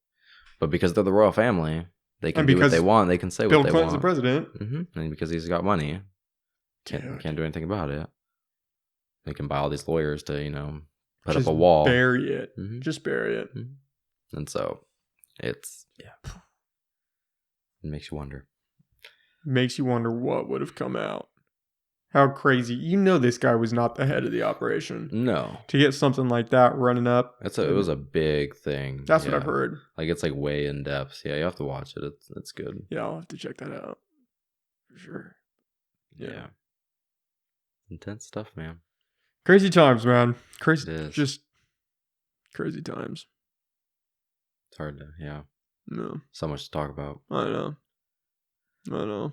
but because they're the royal family, they can do what they want. They can say what they want. Bill Clinton's the president, and because he's got money, can't do anything about it. They can buy all these lawyers to, you know, put up a wall, bury it, just bury it. And so, it's it makes you wonder. Makes you wonder what would have come out. How crazy. You know, this guy was not the head of the operation. No. To get something like that running up. It was a big thing. That's what I've heard. Like, it's like way in depth. Yeah, you have to watch it. It's good. Yeah, I'll have to check that out. For sure. Yeah. Intense stuff, man. Crazy times, man. Crazy. It is. Just crazy times. It's hard to, No. So much to talk about. I know. All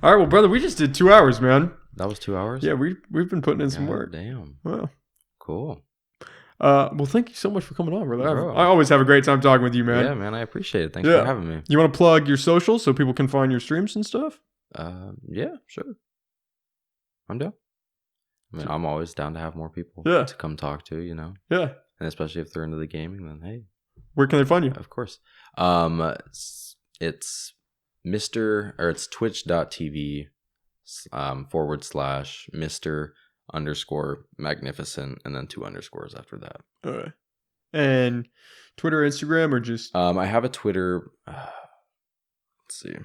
right, well, brother, we just did 2 hours, man. That was 2 hours? Yeah, we've been putting in some work. Damn. Wow. Cool. Well, thank you so much for coming on, brother. I always have a great time talking with you, man. Yeah, man, I appreciate it. Thanks for having me. You want to plug your socials so people can find your streams and stuff? Yeah, sure. I'm down. I mean, I'm always down to have more people to come talk to, you know? Yeah. And especially if they're into the gaming, then hey. Where can they find you? Of course. It's it's twitch.tv / Mr_magnificent, and then 2 underscores after that. All right. And Twitter, Instagram, or just I have a Twitter. Let's see.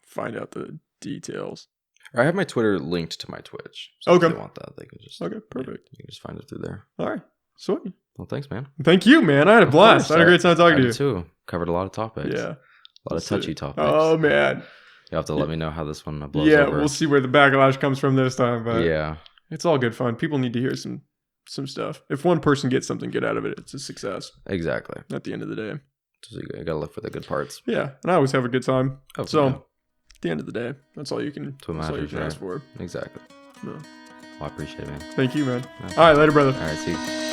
Find out the details. I have my Twitter linked to my Twitch. So okay. If they want that, they can just perfect. You can just find it through there. All right. Sweet. Well, thanks, man. Thank you, man. I had a blast. I had a great time talking to you too. Covered a lot of topics. Yeah. A lot of touchy topics. Oh man. You have to let me know how this one blows over. We'll see where the backlash comes from this time, but yeah, it's all good fun. People need to hear some stuff. If one person gets something good out of it, it's a success. Exactly. At the end of the day. So you gotta look for the good parts. Yeah, and I always have a good time. Oh, so yeah. At the end of the day, that's all you can. That's all you can ask for. Exactly. No. Well, I appreciate it, man. Thank you, man. All right, later, brother. All right, see you.